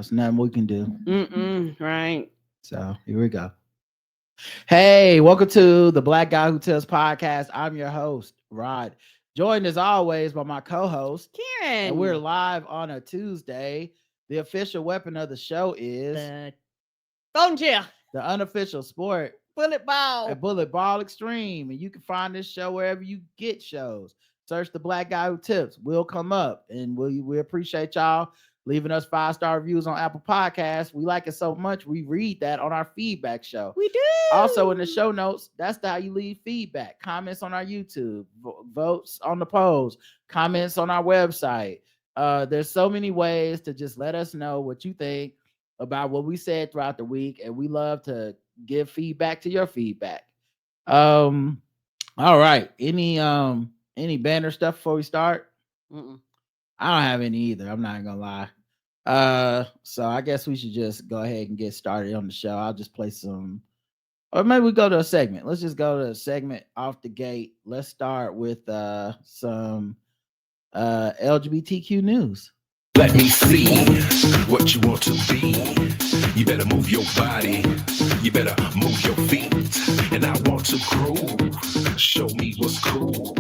It's nothing we can do. Right. So here we go. Hey, welcome to the Black Guy Who Tells podcast. I'm your host, Rod. Joined as always by my co-host, Karen. and we're live on a Tuesday. The official weapon of the show is the phone chair. the unofficial sport, Bullet ball. a bullet ball extreme. And you can find this show wherever you get shows. Search the Black Guy Who Tips. We'll come up, and we appreciate y'all leaving us 5-star reviews on Apple Podcasts. We like it so much, we read that on our feedback show. We do. Also in the show notes, that's how you leave feedback. Comments on our YouTube, votes on the polls, comments on our website. There's so many ways to just let us know what you think about what we said throughout the week, and we love to give feedback to your feedback. All right. Any banner stuff before we start? Mm-mm. I don't have any either. I'm not gonna lie. So I guess we should just go ahead and get started on the show. I'll just play some, or maybe we go to a segment. Let's just go to a segment off the gate. Let's start with some LGBTQ news. Let me see what you want to be. You better move your body. You better move your feet. And I want to groove. Show me what's cool.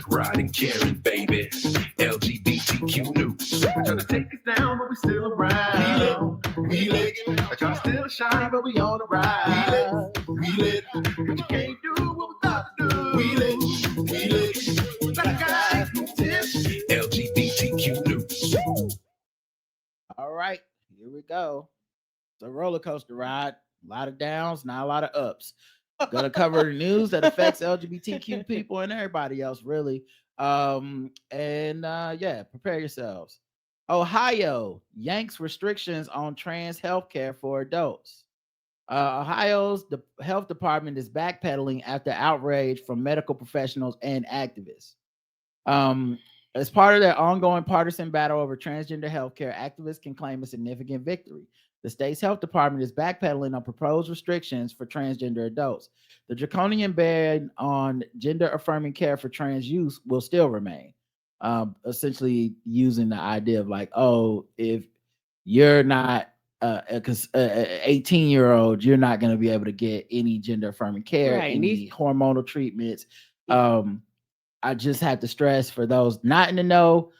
Riding, carrying, baby. LGBTQ news. We're trying to take us down, but we still around. We lit. I try to still shine, but we on the ride. We lit. But you can't do what we got to do. We lit. Like guys who tips. LGBTQ news. All right, here we go. It's a roller coaster ride. A lot of downs, not a lot of ups. Gonna cover the news that affects LGBTQ people and everybody else, really. Yeah, prepare yourselves. Ohio yanks restrictions on trans healthcare for adults. Ohio's health department is backpedaling after outrage from medical professionals and activists. As part of their ongoing partisan battle over transgender healthcare, activists can claim a significant victory. The state's health department is backpedaling on proposed restrictions for transgender adults. The draconian ban on gender-affirming care for trans youth will still remain, essentially using the idea of like, oh, if you're not an 18-year-old, you're not going to be able to get any gender-affirming care, Right. any hormonal treatments. I just have to stress for those not in the know.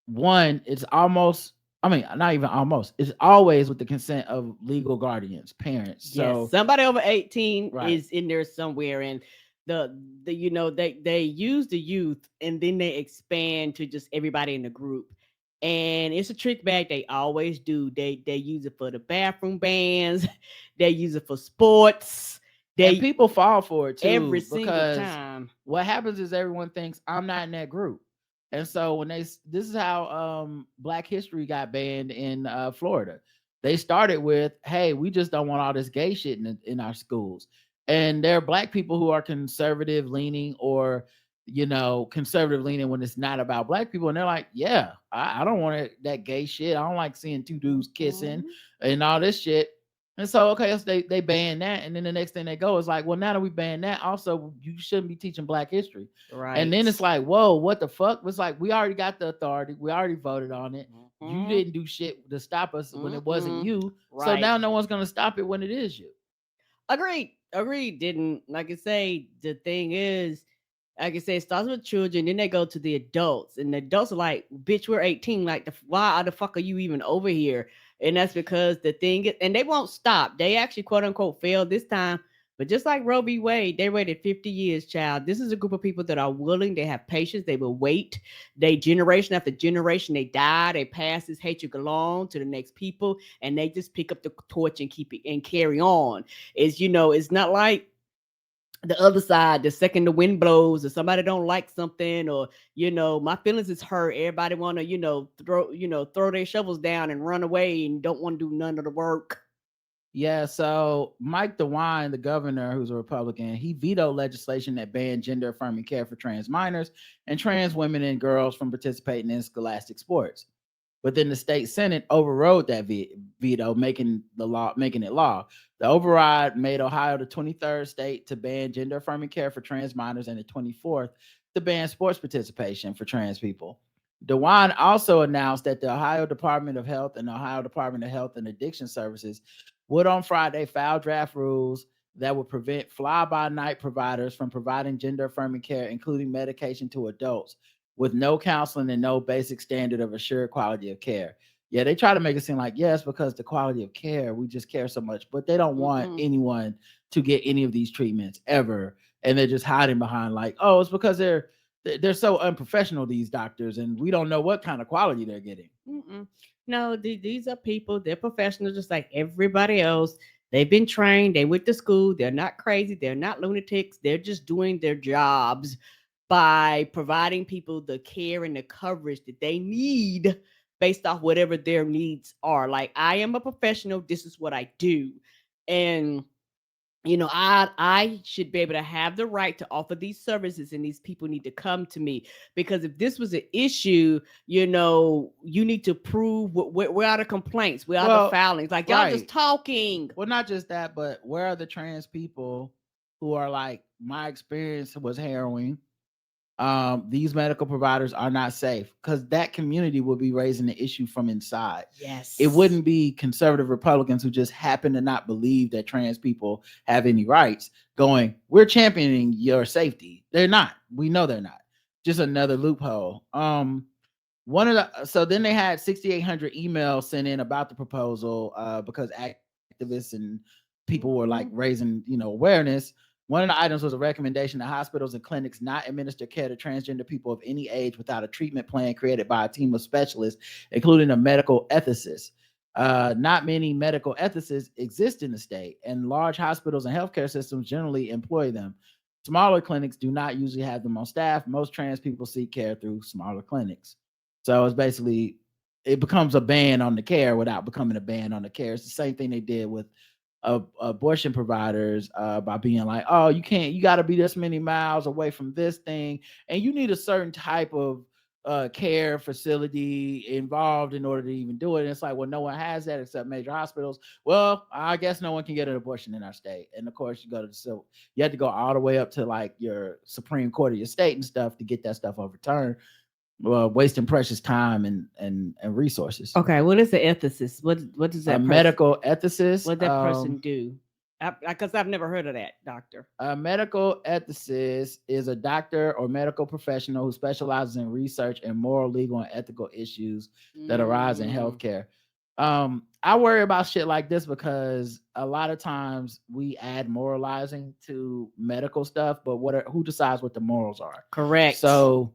One, it's almost, not even almost, it's always with the consent of legal guardians, parents. So yes, somebody over 18 Right. is in there somewhere, and the they use the youth and then they expand to just everybody in the group. And it's a trick bag. They always do. They use it for the bathroom bans. They use it for sports. and people fall for it too every single because time. what happens is everyone thinks I'm not in that group. And so when this is how Black History got banned in Florida. They started with, hey, we just don't want all this gay shit in our schools. And there are Black people who are conservative leaning or, conservative leaning when it's not about Black people. And they're like, yeah, I don't want that gay shit. I don't like seeing two dudes kissing and all this shit. And so, okay, so they ban that. And then the next thing they go is like, well, now that we ban that, also, you shouldn't be teaching Black history. Right. And then it's like, whoa, what the fuck? It's like, we already got the authority. We already voted on it. You didn't do shit to stop us when it wasn't you. Right. So now no one's going to stop it when it is you. Agreed. Didn't, like I say, the thing is, like I say, it starts with children, then they go to the adults, and the adults are like, bitch, we're 18. Like, why the fuck are you even over here? And that's because the thing is, and they won't stop. They actually, quote unquote, failed this time. But just like Roe v. Wade, they waited 50 years, child. This is a group of people that are willing. They have patience. They will wait. They, generation after generation, they die. They pass this hatred along to the next people, and they just pick up the torch and keep it and carry on. It's not like the other side. The second the wind blows or somebody don't like something, or my feelings is hurt, everybody want to throw their shovels down and run away and don't want to do none of the work. Yeah, so Mike DeWine, the governor, who's a Republican, he vetoed legislation that banned gender-affirming care for trans minors and trans women and girls from participating in scholastic sports. But then the state Senate overrode that veto, making it law. The override made Ohio the 23rd state to ban gender-affirming care for trans minors and the 24th to ban sports participation for trans people. DeWine also announced that the Ohio Department of Health and the Ohio Department of Health and Addiction Services would on Friday file draft rules that would prevent fly-by-night providers from providing gender-affirming care, including medication to adults, with no counseling and no basic standard of assured quality of care. Yeah, they try to make it seem like, yes, because the quality of care, we just care so much, but they don't want anyone to get any of these treatments ever. And they're just hiding behind like, oh, it's because they're so unprofessional, these doctors, and we don't know what kind of quality they're getting. No, these are people, they're professionals just like everybody else. They've been trained, they went to school, they're not crazy, they're not lunatics, they're just doing their jobs by providing people the care and the coverage that they need based off whatever their needs are. Like, I am a professional, this is what I do. And I should be able to have the right to offer these services, and these people need to come to me, because if this was an issue, you need to prove where are the complaints, where are the filings, like y'all just talking. Well, not just that, but where are the trans people who are like, my experience was harrowing. These medical providers are not safe, because that community will be raising the issue from inside. Yes. It wouldn't be conservative Republicans who just happen to not believe that trans people have any rights going, we're championing your safety. They're not. We know they're not. Just another loophole. So then they had 6,800 emails sent in about the proposal because activists and people were like raising, awareness. One of the items was a recommendation that hospitals and clinics not administer care to transgender people of any age without a treatment plan created by a team of specialists, including a medical ethicist. Not many medical ethicists exist in the state, and large hospitals and healthcare systems generally employ them. Smaller clinics do not usually have them on staff. Most trans people seek care through smaller clinics. So it's basically, it becomes a ban on the care without becoming a ban on the care. It's the same thing they did with abortion providers by being like, oh, you got to be this many miles away from this thing, and you need a certain type of care facility involved in order to even do it. And it's like, well, no one has that except major hospitals. Well, I guess no one can get an abortion in our state. And of course, you have to go all the way up to like your Supreme Court of your state and stuff to get that stuff overturned. Wasting precious time and resources. Okay, what is the ethicist? What does that medical ethicist? What that person do? Because I've never heard of that, doctor. A medical ethicist is a doctor or medical professional who specializes in research and moral, legal, and ethical issues that arise in healthcare. I worry about shit like this because a lot of times we add moralizing to medical stuff, but who decides what the morals are? Correct. So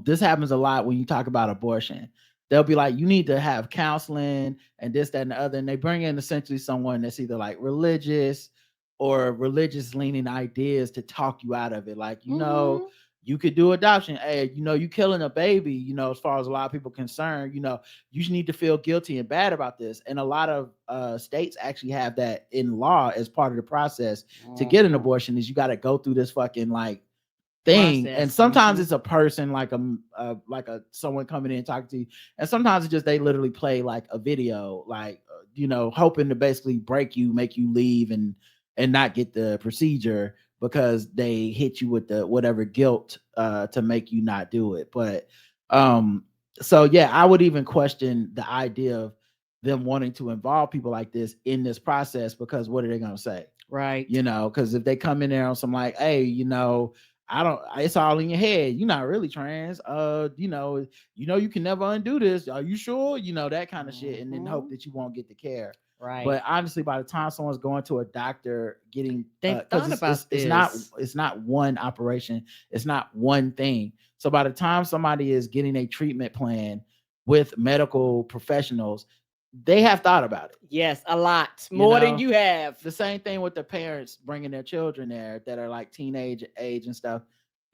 this happens a lot when you talk about abortion. They'll be like, you need to have counseling and this, that, and the other. And they bring in essentially someone that's either like religious or religious leaning ideas to talk you out of it. Like, you could do adoption. Hey, you killing a baby, as far as a lot of people concerned, you need to feel guilty and bad about this. And a lot of states actually have that in law as part of the process to get an abortion, is you got to go through this fucking like thing process. And sometimes it's a person like a someone coming in and talking to you, and sometimes it's just they literally play like a video, like hoping to basically break you, make you leave and not get the procedure because they hit you with the whatever guilt to make you not do it. But so yeah, I would even question the idea of them wanting to involve people like this in this process, because what are they going to say? Right. Because if they come in there on some like, hey, it's all in your head. You're not really trans. You can never undo this. Are you sure? That kind of shit. And then hope that you won't get the care. Right. But honestly, by the time someone's going to a doctor getting, it's not one operation. It's not one thing. So by the time somebody is getting a treatment plan with medical professionals, they have thought about it. Yes, a lot more than you have. The same thing with the parents bringing their children there that are like teenage age and stuff.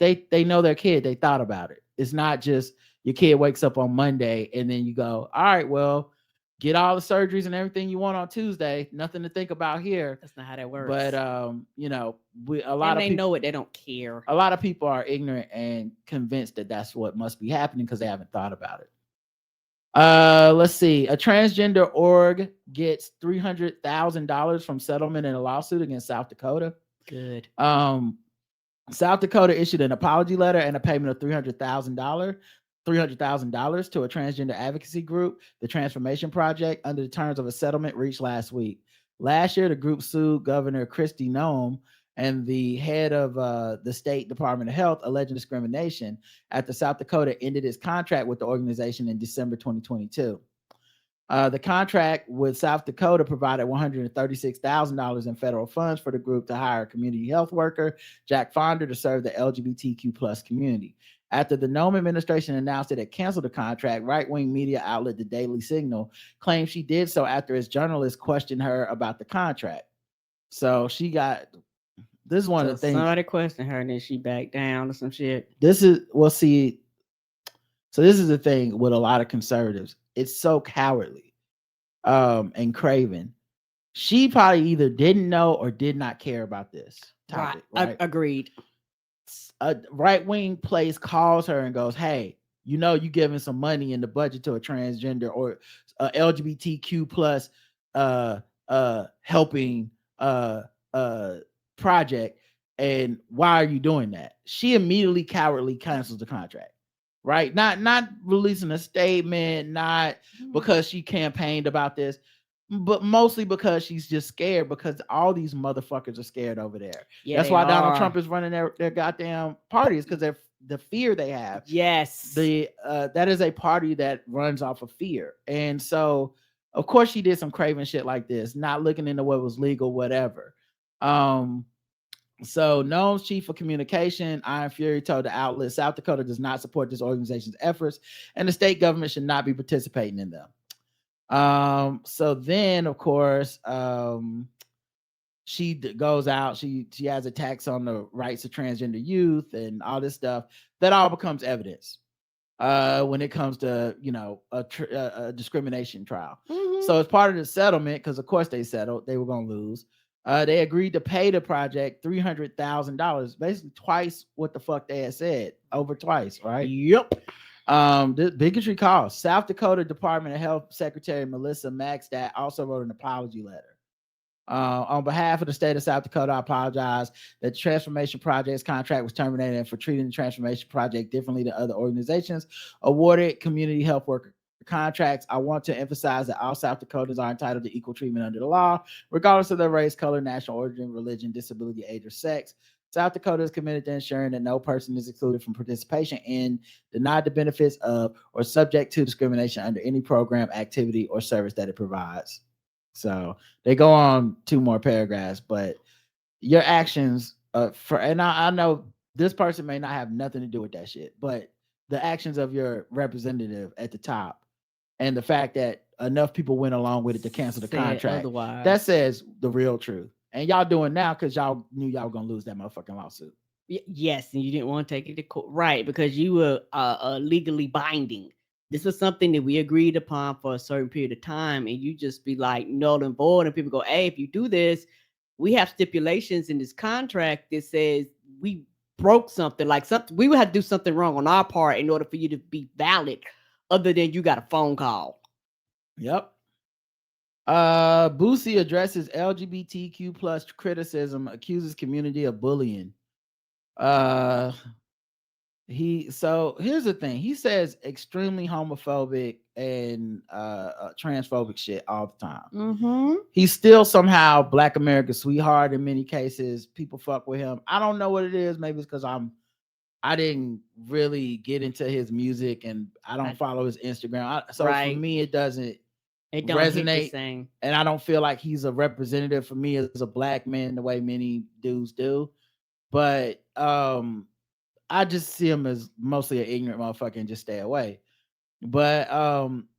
They know their kid. They thought about it. It's not just your kid wakes up on Monday and then you go, all right, well, get all the surgeries and everything you want on Tuesday. Nothing to think about here. That's not how that works. But they know it. They don't care. A lot of people are ignorant and convinced that that's what must be happening because they haven't thought about it. Let's see. A transgender org gets $300,000 from settlement in a lawsuit against South Dakota. Good. South Dakota issued an apology letter and a payment of $300,000 $300,000 to a transgender advocacy group, the Transformation Project, under the terms of a settlement reached last week. Last year, the group sued Governor Kristi Noem and the head of the State Department of Health, alleging discrimination after South Dakota ended its contract with the organization in December 2022. The contract with South Dakota provided $136,000 in federal funds for the group to hire a community health worker, Jack Fonder, to serve the LGBTQ plus community. After the Nome administration announced it had canceled the contract, right-wing media outlet The Daily Signal claimed she did so after its journalists questioned her about the contract. So she got, this is one of the things. Somebody questioned her and then she backed down or some shit. This is, we'll see. So this is the thing with a lot of conservatives. It's so cowardly and craven. She probably either didn't know or did not care about this topic. Right? Agreed. A right-wing place calls her and goes, hey, you know, you giving some money in the budget to a transgender or LGBTQ plus helping project, and why are you doing that? She immediately cowardly cancels the contract. Right? Not releasing a statement, not because she campaigned about this, but mostly because she's just scared, because all these motherfuckers are scared over there. Yeah, that's why Donald Trump is running their goddamn parties, because they're the fear they have. Yes. That is a party that runs off of fear. And so of course she did some craven shit like this, not looking into what was legal, whatever. So Nome's chief of communication, Iron Fury, told the outlet South Dakota does not support this organization's efforts and the state government should not be participating in them. So then, of course, she goes out, she has attacks on the rights of transgender youth and all this stuff. That all becomes evidence when it comes to, you know, a discrimination trial. So as part of the settlement, because of course they settled, they were going to lose. They agreed to pay the project $300,000, basically twice what the fuck they had said, over twice, right? Yep. The bigotry calls. South Dakota Department of Health Secretary Melissa Magstadt also wrote an apology letter. On behalf of the state of South Dakota, I apologize that the Transformation Project's contract was terminated, and for treating the Transformation Project differently than other organizations awarded community health worker contracts. I want to emphasize that all South Dakotans are entitled to equal treatment under the law, regardless of their race, color, national origin, religion, disability, age, or sex. South Dakota is committed to ensuring that no person is excluded from participation in, denied the benefits of, or subject to discrimination under any program, activity, or service that it provides. So they go on 2 more paragraphs, but your actions and I know this person may not have nothing to do with that shit, but the actions of your representative at the top and the fact that enough people went along with it to cancel the contract, otherwise, that says the real truth. And y'all doing now because y'all knew y'all were gonna lose that motherfucking lawsuit. Yes, and you didn't want to take it to court, right? Because you were legally binding. This was something that we agreed upon for a certain period of time, and you just be like null and void, and people go, "Hey, if you do this, we have stipulations in this contract that says we broke something, like something we would have to do something wrong on our part in order for you to be valid, other than you got a phone call." Yep. Boosie addresses LGBTQ plus criticism, accuses community of bullying. So here's the thing. He says extremely homophobic and transphobic shit all the time. He's still somehow Black America's sweetheart in many cases. People fuck with him. I don't know what it is. Maybe it's because I didn't really get into his music and I don't follow his Instagram. For me, it don't resonate, and I don't feel like he's a representative for me as a Black man the way many dudes do. But I just see him as mostly an ignorant motherfucker and just stay away. But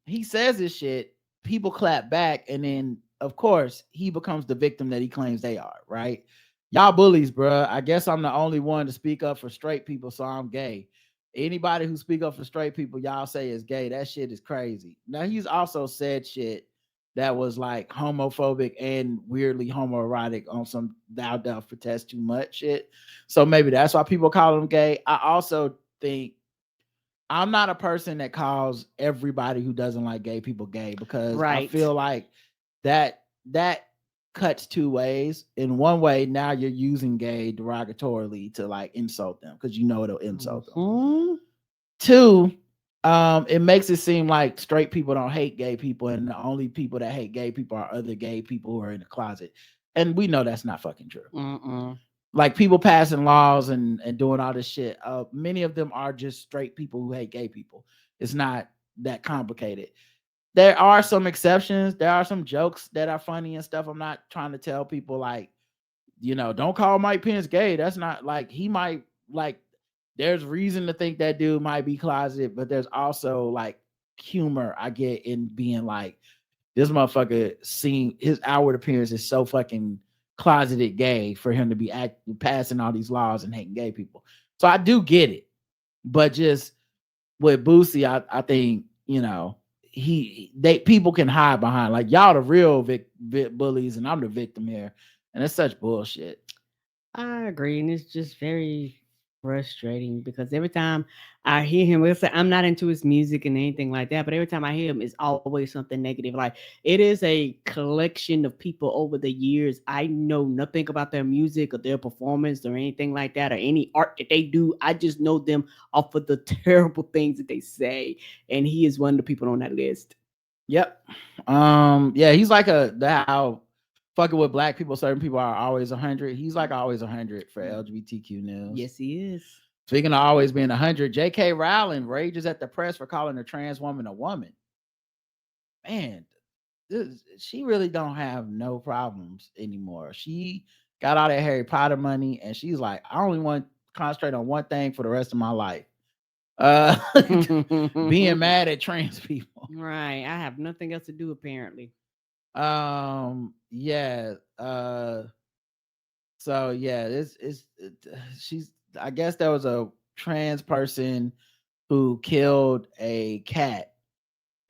he says this shit, people clap back, and then of course he becomes the victim that he claims they are, right? Y'all bullies, bro. I guess I'm the only one to speak up for straight people, so I'm gay. Anybody who speak up for straight people, y'all say is gay. That shit is crazy. Now, he's also said shit that was like homophobic and weirdly homoerotic on some thou doth protest too much shit. So maybe that's why people call him gay. I also think I'm not a person that calls everybody who doesn't like gay people gay, because I feel like that cuts 2 ways. In one way, now you're using gay derogatorily to like insult them because you know it'll insult them. 2, It makes it seem like straight people don't hate gay people, and the only people that hate gay people are other gay people who are in the closet. And we know that's not fucking true. Like people passing laws and doing all this shit. Many of them are just straight people who hate gay people. It's not that complicated. There are some exceptions. There are some jokes that are funny and stuff. I'm not trying to tell people like, don't call Mike Pence gay. That's not like he might like. There's reason to think that dude might be closeted, but there's also like humor I get in being like, this motherfucker seeing his outward appearance is so fucking closeted gay for him to be passing all these laws and hating gay people. So I do get it, but just with Boosie, I think people can hide behind like y'all the real bullies and I'm the victim here, and it's such bullshit. I agree, and it's just very frustrating because every time I hear him, I'm not into his music and anything like that, but every time I hear him, it's always something negative. Like it is a collection of people over the years. I know nothing about their music or their performance or anything like that or any art that they do. I just know them off of the terrible things that they say, and he is one of the people on that list. Yep. Yeah, he's like how fucking with black people, certain people are always 100. He's like always 100 for LGBTQ news. Yes, he is. Speaking of always being 100, J.K. Rowling rages at the press for calling a trans woman a woman. Man, she really don't have no problems anymore. She got all that Harry Potter money, and she's like, I only want to concentrate on one thing for the rest of my life. Being mad at trans people. Right. I have nothing else to do, apparently. Yeah. So yeah, she's, I guess there was a trans person who killed a cat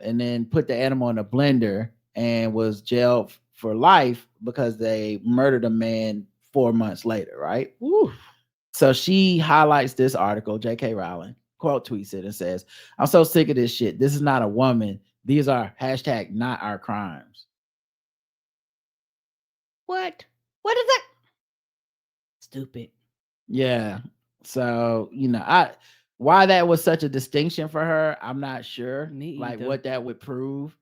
and then put the animal in a blender and was jailed for life because they murdered a man 4 months later, right? Woo. So she highlights this article, J.K. Rowling, quote tweets it and says, I'm so sick of this shit. This is not a woman. These are hashtag not our crimes. What? What is that? Stupid. Yeah. So, why that was such a distinction for her, I'm not sure. Like what that would prove.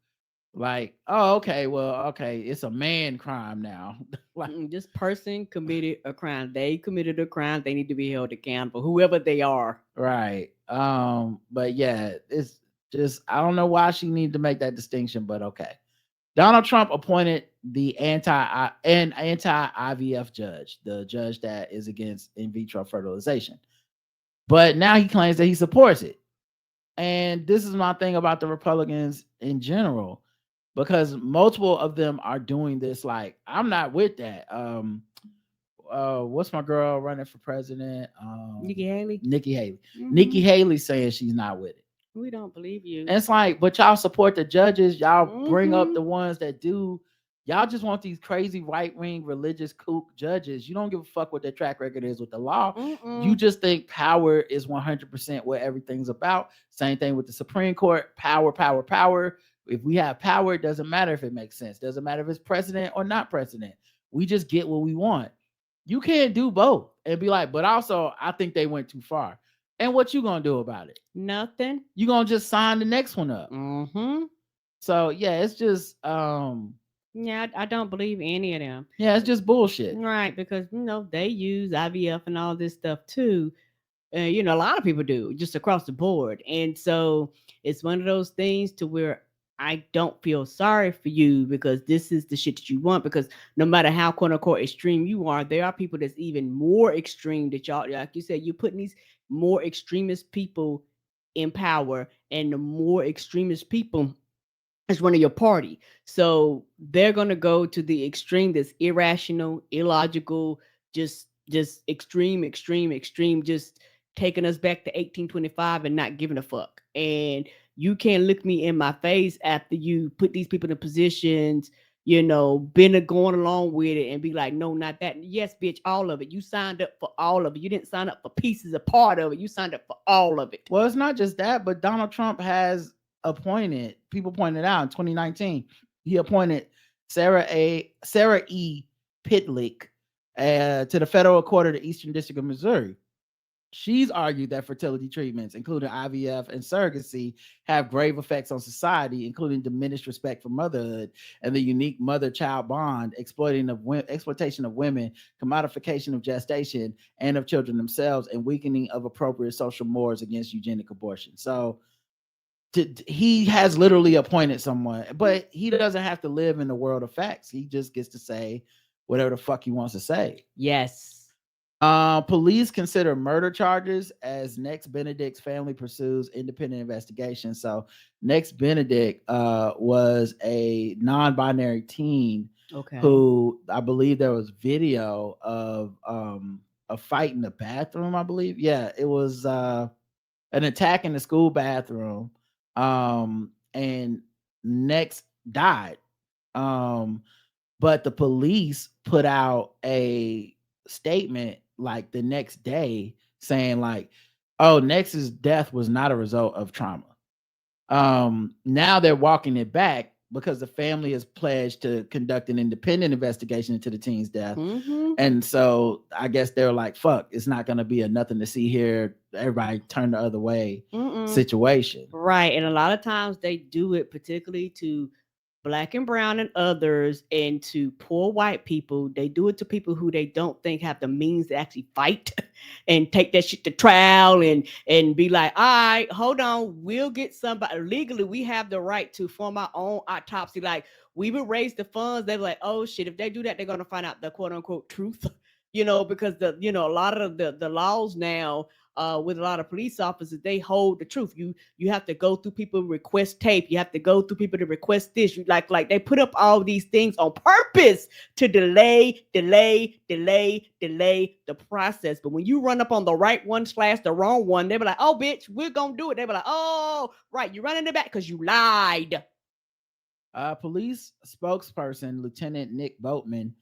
Like, oh, okay, well, okay, it's a man crime now. Like, this person committed a crime. They committed a crime. They need to be held accountable, whoever they are. Right. But yeah, it's just, I don't know why she needed to make that distinction, but okay. Donald Trump appointed the anti-IVF judge, the judge that is against in vitro fertilization. But now he claims that he supports it. And this is my thing about the Republicans in general, because multiple of them are doing this. Like, I'm not with that. What's my girl running for president? Nikki Haley. Mm-hmm. Nikki Haley saying she's not with it. We don't believe you. And it's like, but y'all support the judges. Y'all bring up the ones that do. Y'all just want these crazy right-wing religious kook judges. You don't give a fuck what their track record is with the law. You just think power is 100% what everything's about. Same thing with the Supreme Court. Power, power, power. If we have power, it doesn't matter if it makes sense. Doesn't matter if it's president or not president. We just get what we want. You can't do both and be like, but also I think they went too far. And what you gonna do about it? Nothing. You gonna just sign the next one up. So yeah, it's just yeah, I don't believe any of them. Yeah, it's just bullshit. Right, because they use IVF and all this stuff too. A lot of people do, just across the board. And so it's one of those things to where I don't feel sorry for you because this is the shit that you want. Because no matter how quote unquote extreme you are, there are people that's even more extreme that y'all, like you said, you're putting these more extremist people in power, and the more extremist people is running your party. So they're gonna go to the extreme that's irrational, illogical, just extreme, just taking us back to 1825 and not giving a fuck. And you can't look me in my face after you put these people in positions, been going along with it and be like, no, not that. Yes, bitch, all of it. You signed up for all of it. You didn't sign up for pieces, a part of it. You signed up for all of it. Well, it's not just that, but Donald Trump has appointed, people pointed out in 2019, he appointed Sarah E. Pitlick to the federal court of the Eastern District of Missouri. She's argued that fertility treatments, including IVF and surrogacy, have grave effects on society, including diminished respect for motherhood and the unique mother-child bond, exploitation of women, commodification of gestation and of children themselves, and weakening of appropriate social mores against eugenic abortion. So he has literally appointed someone, but he doesn't have to live in the world of facts. He just gets to say whatever the fuck he wants to say. Yes. Police consider murder charges as Next Benedict's family pursues independent investigation. So Next Benedict was a non-binary teen who, I believe there was video of a fight in the bathroom, I believe. Yeah, it was an attack in the school bathroom. And Next died. But the police put out a statement like the next day saying like, oh, Nex's death was not a result of trauma. Now they're walking it back because the family is pledged to conduct an independent investigation into the teen's death. And so I guess they're like, fuck, it's not going to be a nothing to see here, everybody turn the other way situation. Right. And a lot of times they do it particularly to Black and brown and others, and to poor white people. They do it to people who they don't think have the means to actually fight and take that shit to trial and be like, all right, hold on, we'll get somebody. Legally, we have the right to form our own autopsy. Like, we would raise the funds. They're like, oh shit, if they do that, they're gonna find out the quote unquote truth. Because a lot of the laws now, with a lot of police officers, they hold the truth. You have to go through people to request tape. You have to go through people to request this. Like they put up all these things on purpose to delay the process. But when you run up on the right one / the wrong one, they be like, oh bitch, we're gonna do it. They be like, oh right, you're running it back because you lied. Police spokesperson Lieutenant Nick Boatman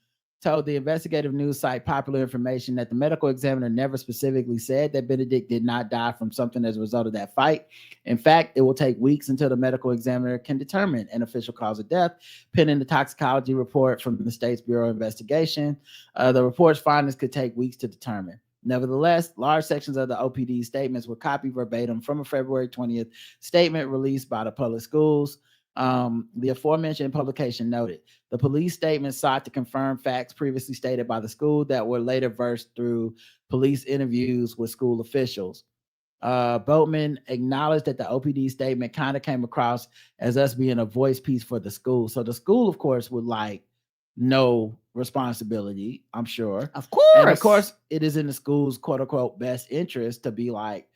told the investigative news site Popular Information that the medical examiner never specifically said that Benedict did not die from something as a result of that fight. In fact, it will take weeks until the medical examiner can determine an official cause of death, pending the toxicology report from the state's Bureau of Investigation. The report's findings could take weeks to determine. Nevertheless, large sections of the OPD statements were copied verbatim from a February 20th statement released by the public schools. The aforementioned publication noted the police statement sought to confirm facts previously stated by the school that were later versed through police interviews with school officials. Boatman acknowledged that the OPD statement kind of came across as us being a voice piece for the school. So the school, of course, would like no responsibility, I'm sure. Of course. And of course, it is in the school's quote unquote best interest to be like,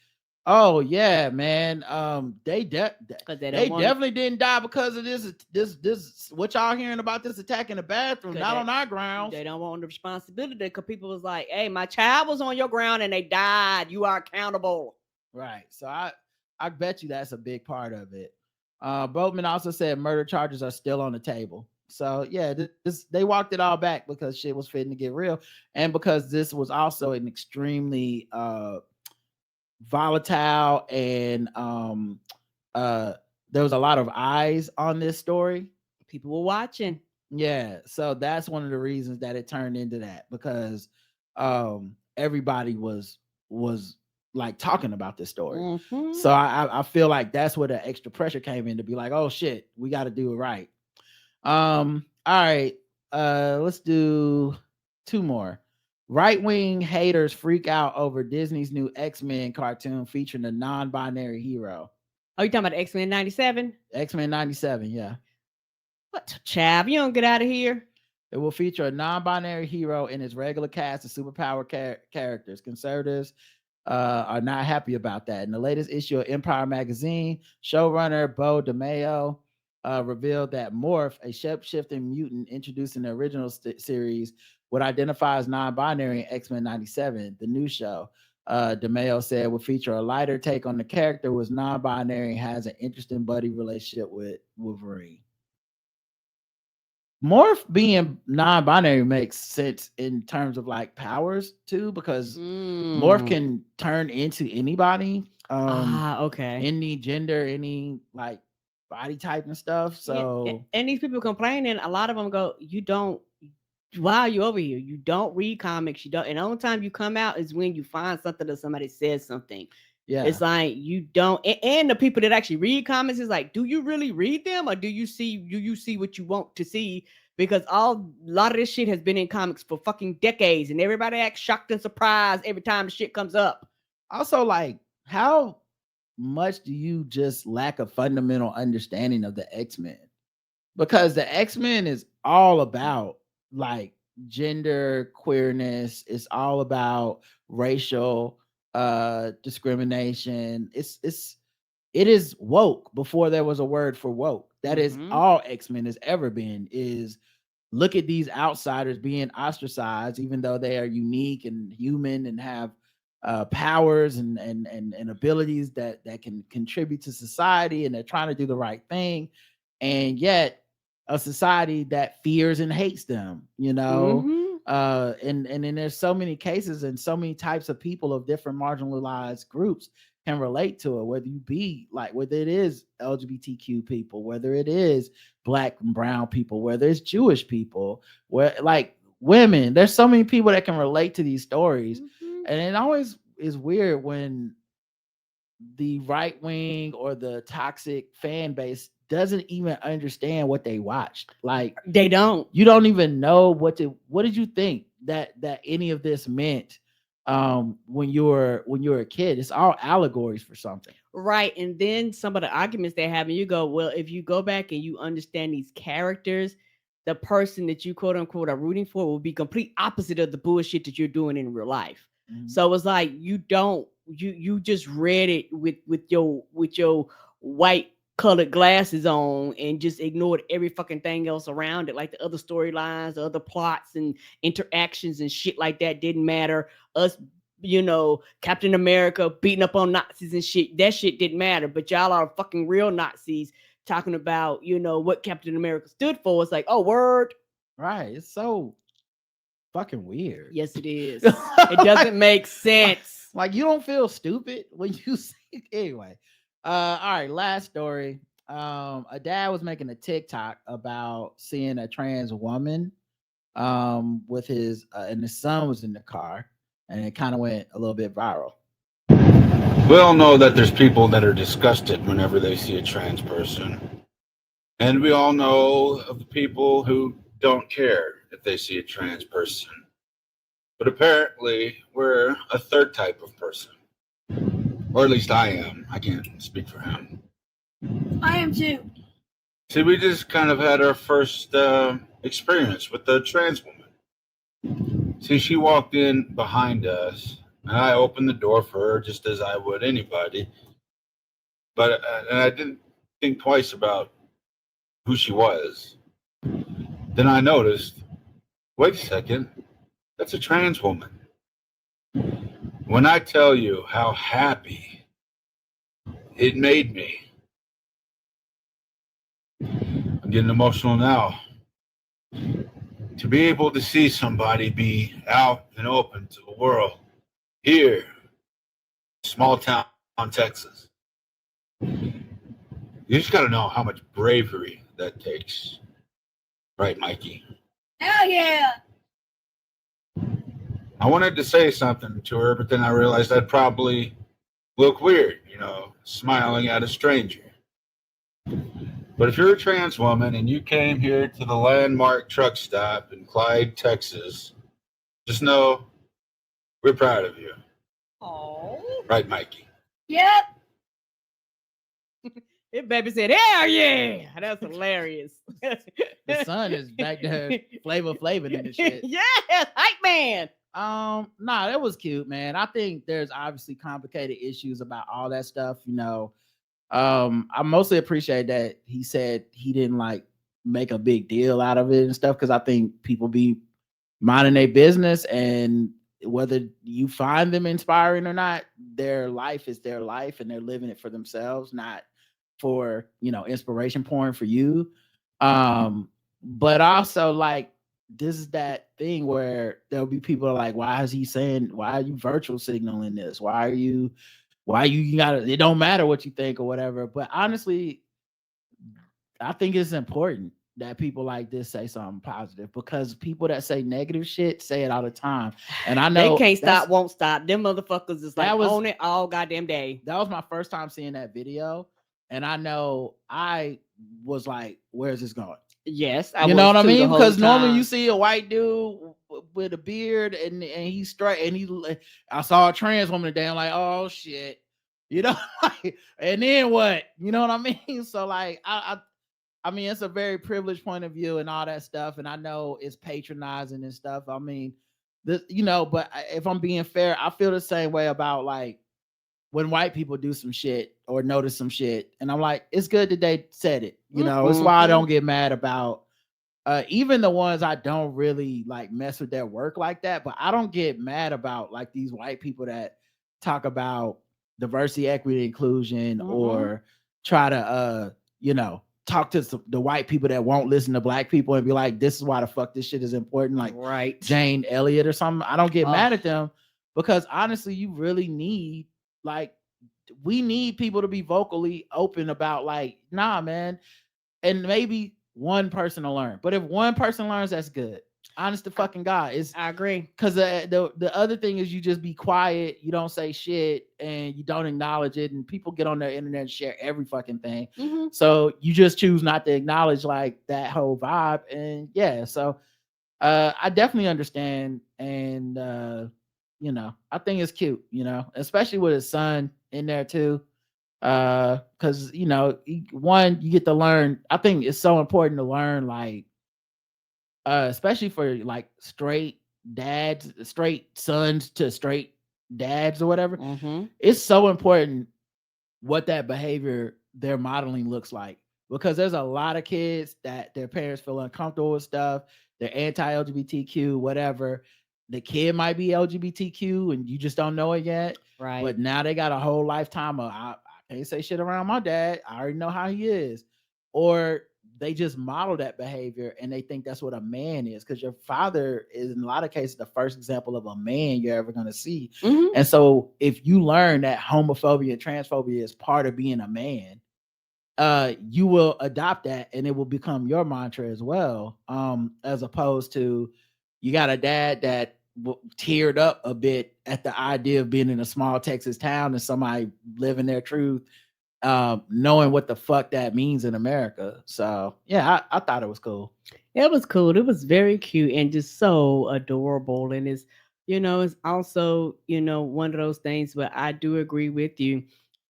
oh yeah, man. They definitely didn't die because of this. What y'all hearing about this attack in the bathroom? Not on our grounds. They don't want the responsibility because people was like, "Hey, my child was on your ground and they died. You are accountable." Right. So I bet you that's a big part of it. Boatman also said murder charges are still on the table. So yeah, they walked it all back because shit was fitting to get real, and because this was also an extremely volatile and there was a lot of eyes on this story. People were watching. Yeah, so that's one of the reasons that it turned into that, because everybody was like talking about this story. So I feel like that's where the extra pressure came in to be like, oh shit, we got to do it right. All right, let's do two more. Right-wing haters freak out over Disney's new X-Men cartoon featuring a non-binary hero. Oh, you talking about X-Men 97? X-Men 97, yeah. What, chav? You don't get out of here. It will feature a non-binary hero in its regular cast of superpower characters. Conservatives are not happy about that. In the latest issue of Empire magazine, showrunner Bo DeMaio revealed that Morph, a shape-shifting mutant introduced in the original series, would identify as non-binary in X-Men 97, the new show. DeMaio said would feature a lighter take on the character, was non-binary and has an interesting buddy relationship with Wolverine. Morph being non-binary makes sense in terms of like powers too, because Morph can turn into anybody. Okay. Any gender, any like body type and stuff. So and these people complaining, a lot of them go, you don't why are you over here? You don't read comics. You don't. And the only time you come out is when you find something that somebody says something. Yeah. It's like you don't. And the people that actually read comics is like, do you really read them, or do you see what you want to see? Because a lot of this shit has been in comics for fucking decades, and everybody acts shocked and surprised every time the shit comes up. Also, like, how much do you just lack a fundamental understanding of the X-Men? Because the X-Men is all about like gender queerness. It's all about racial discrimination. It is woke before there was a word for woke. That is all X-Men has ever been, is look at these outsiders being ostracized, even though they are unique and human and have powers and abilities that can contribute to society, and they're trying to do the right thing, and yet a society that fears and hates them, you know. And then there's so many cases and so many types of people of different marginalized groups can relate to it, whether you be like, whether it is LGBTQ people, whether it is Black and brown people, whether it's Jewish people, where like women, there's so many people that can relate to these stories. And it always is weird when the right wing or the toxic fan base doesn't even understand what they watched. Like, they don't. You don't even know what did you think that any of this meant when you were a kid. It's all allegories for something. Right. And then some of the arguments they have, and you go, well, if you go back and you understand these characters, the person that you quote unquote are rooting for will be complete opposite of the bullshit that you're doing in real life. So it's like you just read it with your white colored glasses on and just ignored every fucking thing else around it, like the other storylines, the other plots and interactions and shit like that didn't matter. Us, Captain America beating up on Nazis and shit, that shit didn't matter. But y'all are fucking real Nazis talking about, what Captain America stood for. It's like, oh, word. Right. It's so fucking weird. Yes, it is. It doesn't make sense. Like, you don't feel stupid when you see it. Anyway. All right, last story. A dad was making a TikTok about seeing a trans woman with his and his son was in the car, and it kind of went a little bit viral. We all know that there's people that are disgusted whenever they see a trans person. And we all know of the people who don't care if they see a trans person. But apparently, we're a third type of person. Or at least I am. I can't speak for him. I am too. See, we just kind of had our first experience with the trans woman. See, she walked in behind us, and I opened the door for her just as I would anybody. But and I didn't think twice about who she was. Then I noticed, wait a second, that's a trans woman. When I tell you how happy it made me, I'm getting emotional now. To be able to see somebody be out and open to the world here, small town Texas. You just got to know how much bravery that takes. Right, Mikey? Hell yeah! I wanted to say something to her, but then I realized I'd probably look weird, smiling at a stranger. But if you're a trans woman and you came here to the landmark truck stop in Clyde, Texas, just know we're proud of you. Oh. Right, Mikey? Yep. His baby said, hell yeah. That's hilarious. The son is back there flavor in the shit. Yes, hype man. Nah, that was cute, man. I think there's obviously complicated issues about all that stuff, I mostly appreciate that he said he didn't like make a big deal out of it and stuff, because I think people be minding their business, and whether you find them inspiring or not, their life is their life and they're living it for themselves, not for inspiration porn for you. But also, like, this is that thing where there'll be people like, why are you virtual signaling this? Why you gotta, it don't matter what you think or whatever. But honestly, I think it's important. that people like this say something positive, because people that say negative shit say it all the time. And I know they can't stop, won't stop. Them motherfuckers is like was- on it all goddamn day. that was my first time seeing that video. And I know I was like, where's this going? Yes, you know what I mean? Because normally you see a white dude with a beard and he's straight, and I saw a trans woman today. I'm like, oh shit, you know, and then what? You know what I mean? So like, I mean, it's a very privileged point of view and all that stuff, and I know it's patronizing and stuff. I mean, this, you know, but if I'm being fair, I feel the same way about like when white people do some shit or notice some shit, and I'm like, it's good that they said it. You know, it's why I don't get mad about even the ones I don't really like mess with their work like that, but I don't get mad about like these white people that talk about diversity, equity, inclusion, or try to you know, talk to the white people that won't listen to black people and be like, this is why the fuck this shit is important, like Jane Elliott or something. I don't get mad at them, because honestly, you really need, like, we need people to be vocally open about like, nah, man. And maybe one person will learn, but if one person learns, that's good. Honest to fucking God, I agree. Because the other thing is, you just be quiet, you don't say shit, and you don't acknowledge it, and people get on their internet and share every fucking thing. So you just choose not to acknowledge like that whole vibe. And yeah, so I definitely understand, and you know, I think it's cute, you know, especially with his son in there too. Because you know, one, you get to learn. I think it's so important to learn, like especially for like straight dads, straight sons to straight dads or whatever. It's so important what that behavior they're modeling looks like, because there's a lot of kids that their parents feel uncomfortable with stuff, they're anti-LGBTQ, whatever. The kid might be LGBTQ and you just don't know it yet, right? But now they got a whole lifetime of I can't say shit around my dad, I already know how he is. Or they just model that behavior and they think that's what a man is, because your father is in a lot of cases the first example of a man you're ever going to see. And so if you learn that homophobia and transphobia is part of being a man, you will adopt that and it will become your mantra as well. As opposed to, you got a dad that teared up a bit at the idea of being in a small Texas town and somebody living their truth, knowing what the fuck that means in America. So yeah, I thought it was cool. It was cool. It was very cute and just so adorable. And it's, you know, it's also, you know, one of those things where I do agree with you.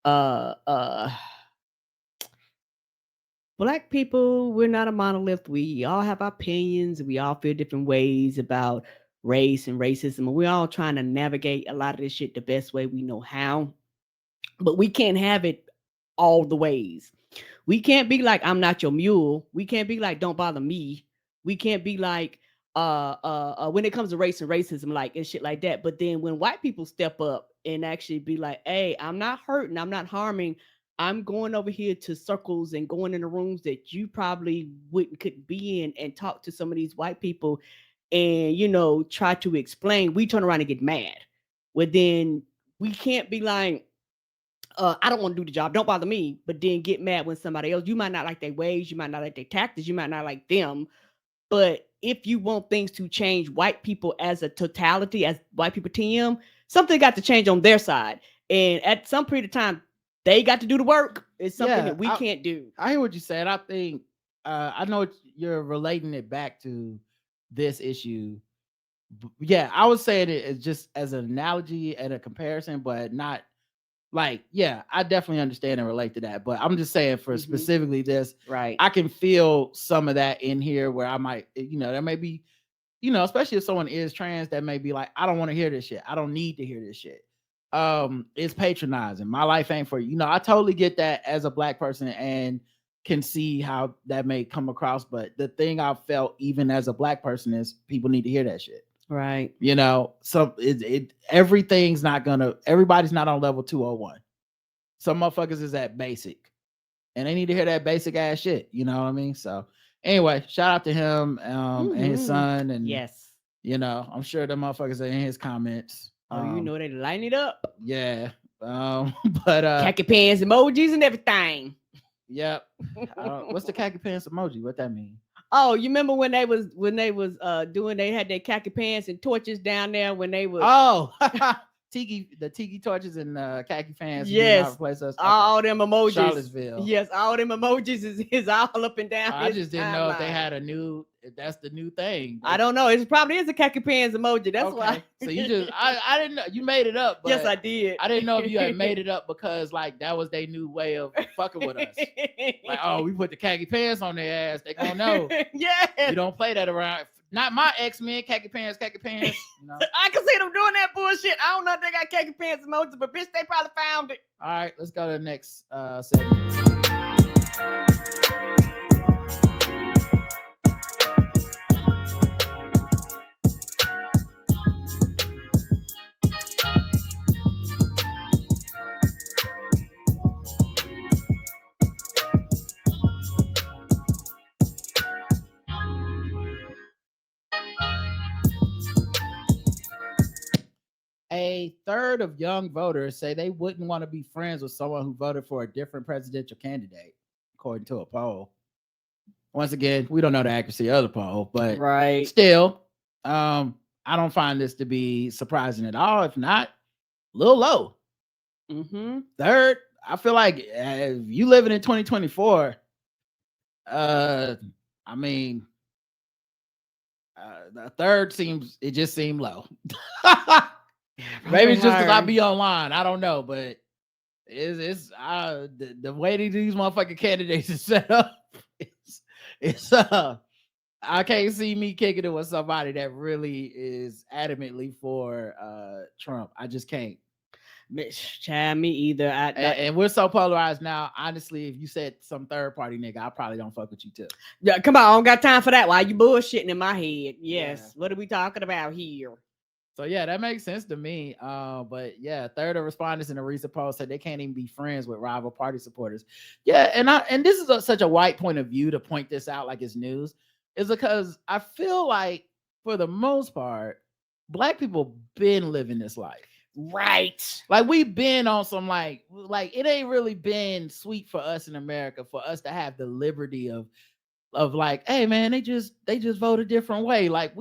Black people, we're not a monolith. We all have opinions. We all feel different ways about race and racism. And we're all trying to navigate a lot of this shit the best way we know how. But we can't have it all the ways. We can't be like, I'm not your mule. We can't be like, don't bother me. We can't be like, when it comes to race and racism, like, and shit like that. But then when white people step up and actually be like, hey, I'm not hurting, I'm not harming, I'm going over here to circles and going in the rooms that you probably couldn't be in, and talk to some of these white people and, you know, try to explain, we turn around and get mad. Well, then we can't be like, I don't want to do the job, don't bother me, but then get mad when somebody else, you might not like their ways, you might not like their tactics, you might not like them. But if you want things to change, white people as a totality, as white people team, something got to change on their side. And at some period of time, they got to do the work. It's something that we can't do. I hear what you said. I think I know you're relating it back to this issue. Yeah, I was saying it just as an analogy and a comparison, but not like, yeah, I definitely understand and relate to that. But I'm just saying for specifically this, right? I can feel some of that in here where I might, you know, there may be, you know, especially if someone is trans, that may be like, I don't want to hear this shit. I don't need to hear this shit. It's patronizing. My life ain't for you. You know, I totally get that as a Black person and can see how that may come across. But the thing I've felt even as a Black person is people need to hear that shit. Right. You know, so everybody's not on level 201. Some motherfuckers is at basic and they need to hear that basic ass shit. You know what I mean? So anyway, shout out to him and his son. And yes, you know, I'm sure the motherfuckers are in his comments. Oh, you know, they line it up. Yeah. But khaki pants emojis and everything. Yep. What's the khaki pants emoji? What that mean? Oh, you remember when they was doing, they had their khaki pants and torches down there when they was Oh, the tiki torches and khaki pants. You did not yes, replace us. Okay. all them emojis. Charlottesville. Yes, all them emojis is all up and down. I his just didn't know if they timeline. had if that's the new thing. I don't know. It probably is a khaki pants emoji. That's why. So you just I didn't know you made it up. But Yes, I did. I didn't know if you had made it up because like that was their new way of fucking with us. Like, oh, we put the khaki pants on their ass. They gonna know. Yeah. You don't play that around. Not my X-Men, khaki pants. You know? I can see them doing that bullshit. I don't know if they got khaki pants emojis, but bitch, they probably found it. All right, let's go to the next segment. A third of young voters say they wouldn't want to be friends with someone who voted for a different presidential candidate, according to a poll. Once again, we don't know the accuracy of the poll, but right. Still, I don't find this to be surprising at all. If not, a little low. Mm-hmm. Third, I feel like if you living in 2024, I mean, the third just seemed low. Maybe it's just because I be online. I don't know, but it's the way these motherfucking candidates is set up. It's I can't see me kicking it with somebody that really is adamantly for Trump. I just can't. Child, me either. And we're so polarized now. Honestly, if you said some third party nigga, I probably don't fuck with you too. Yeah, come on, I don't got time for that. Why you bullshitting in my head? Yes. Yeah. What are we talking about here? So yeah, that makes sense to me. But yeah, a third of respondents in a recent poll said they can't even be friends with rival party supporters. Yeah, and this is such a white point of view to point this out like it's news, is because I feel like for the most part, Black people been living this life. Right. Like we've been on some like it ain't really been sweet for us in America for us to have the liberty of like, hey man, they just vote a different way. Like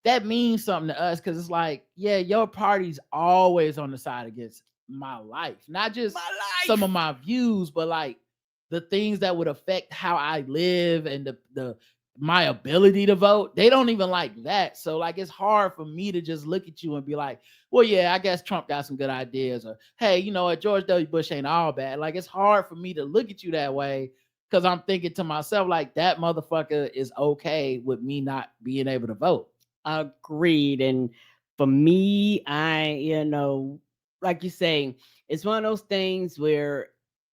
that means something to us because it's like, yeah, your party's always on the side against my life, not just some of my views, but like the things that would affect how I live and my ability to vote. They don't even like that. So like, it's hard for me to just look at you and be like, well, yeah, I guess Trump got some good ideas, or hey, you know what, George W. Bush ain't all bad. Like, it's hard for me to look at you that way because I'm thinking to myself, like, that motherfucker is okay with me not being able to vote. Agreed. And for me, like you say, it's one of those things where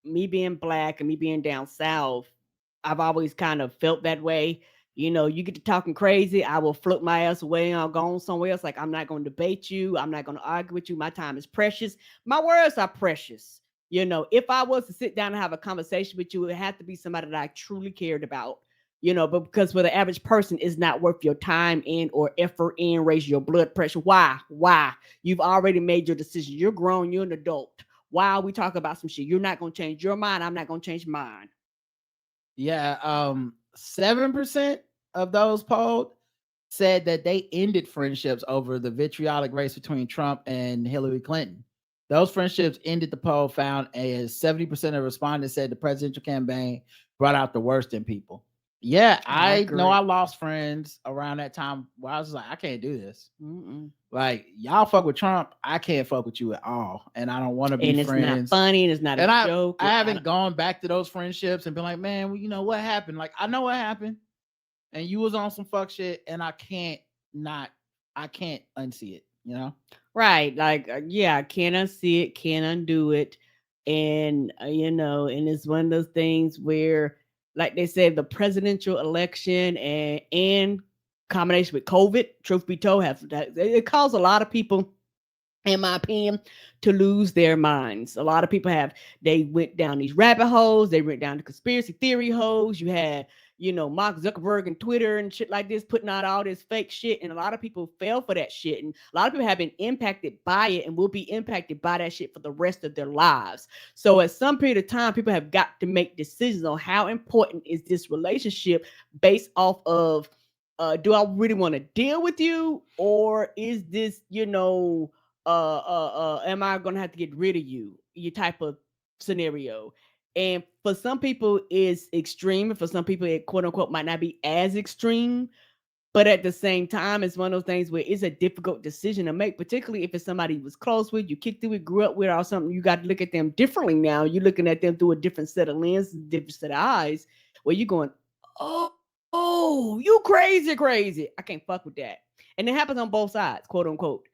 me being Black and me being down South, I've always kind of felt that way. You know, you get to talking crazy, I will float my ass away and I'll go on somewhere else. Like, I'm not going to debate you. I'm not going to argue with you. My time is precious. My words are precious. You know, if I was to sit down and have a conversation with you, it would have to be somebody that I truly cared about. You know, but because for the average person, it's not worth your time and or effort and raise your blood pressure. Why? You've already made your decision. You're grown. You're an adult. Why are we talking about some shit? You're not going to change your mind. I'm not going to change mine. Yeah. 7% of those polled said that they ended friendships over the vitriolic race between Trump and Hillary Clinton. Those friendships ended, the poll found, as 70% of respondents said the presidential campaign brought out the worst in people. Yeah, I know I lost friends around that time where I was like, I can't do this. Mm-mm. Like, y'all fuck with Trump, I can't fuck with you at all. And I don't want to be friends. And it's not funny, and it's not a joke. I haven't gone back to those friendships and been like, man, well, you know what happened? Like, I know what happened. And you was on some fuck shit, and I can't unsee it, you know? Right. Like, yeah, I can't unsee it, can't undo it. And, and it's one of those things where, like they said, the presidential election and combination with COVID, truth be told, it caused a lot of people, in my opinion, to lose their minds. A lot of people they went down these rabbit holes. They went down the conspiracy theory holes. You had, Mark Zuckerberg and Twitter and shit like this, putting out all this fake shit. And a lot of people fell for that shit. And a lot of people have been impacted by it and will be impacted by that shit for the rest of their lives. So at some period of time, people have got to make decisions on how important is this relationship based off of, do I really want to deal with you? Or is this, am I going to have to get rid of you? Your type of scenario. And for some people it's extreme, and for some people it quote unquote might not be as extreme, but at the same time it's one of those things where it's a difficult decision to make, particularly if it's somebody you was close with, you kicked it with, grew up with, or something. You got to look at them differently now. You're looking at them through a different set of lenses, different set of eyes, where you're going, oh, you crazy, I can't fuck with that. And it happens on both sides, quote unquote.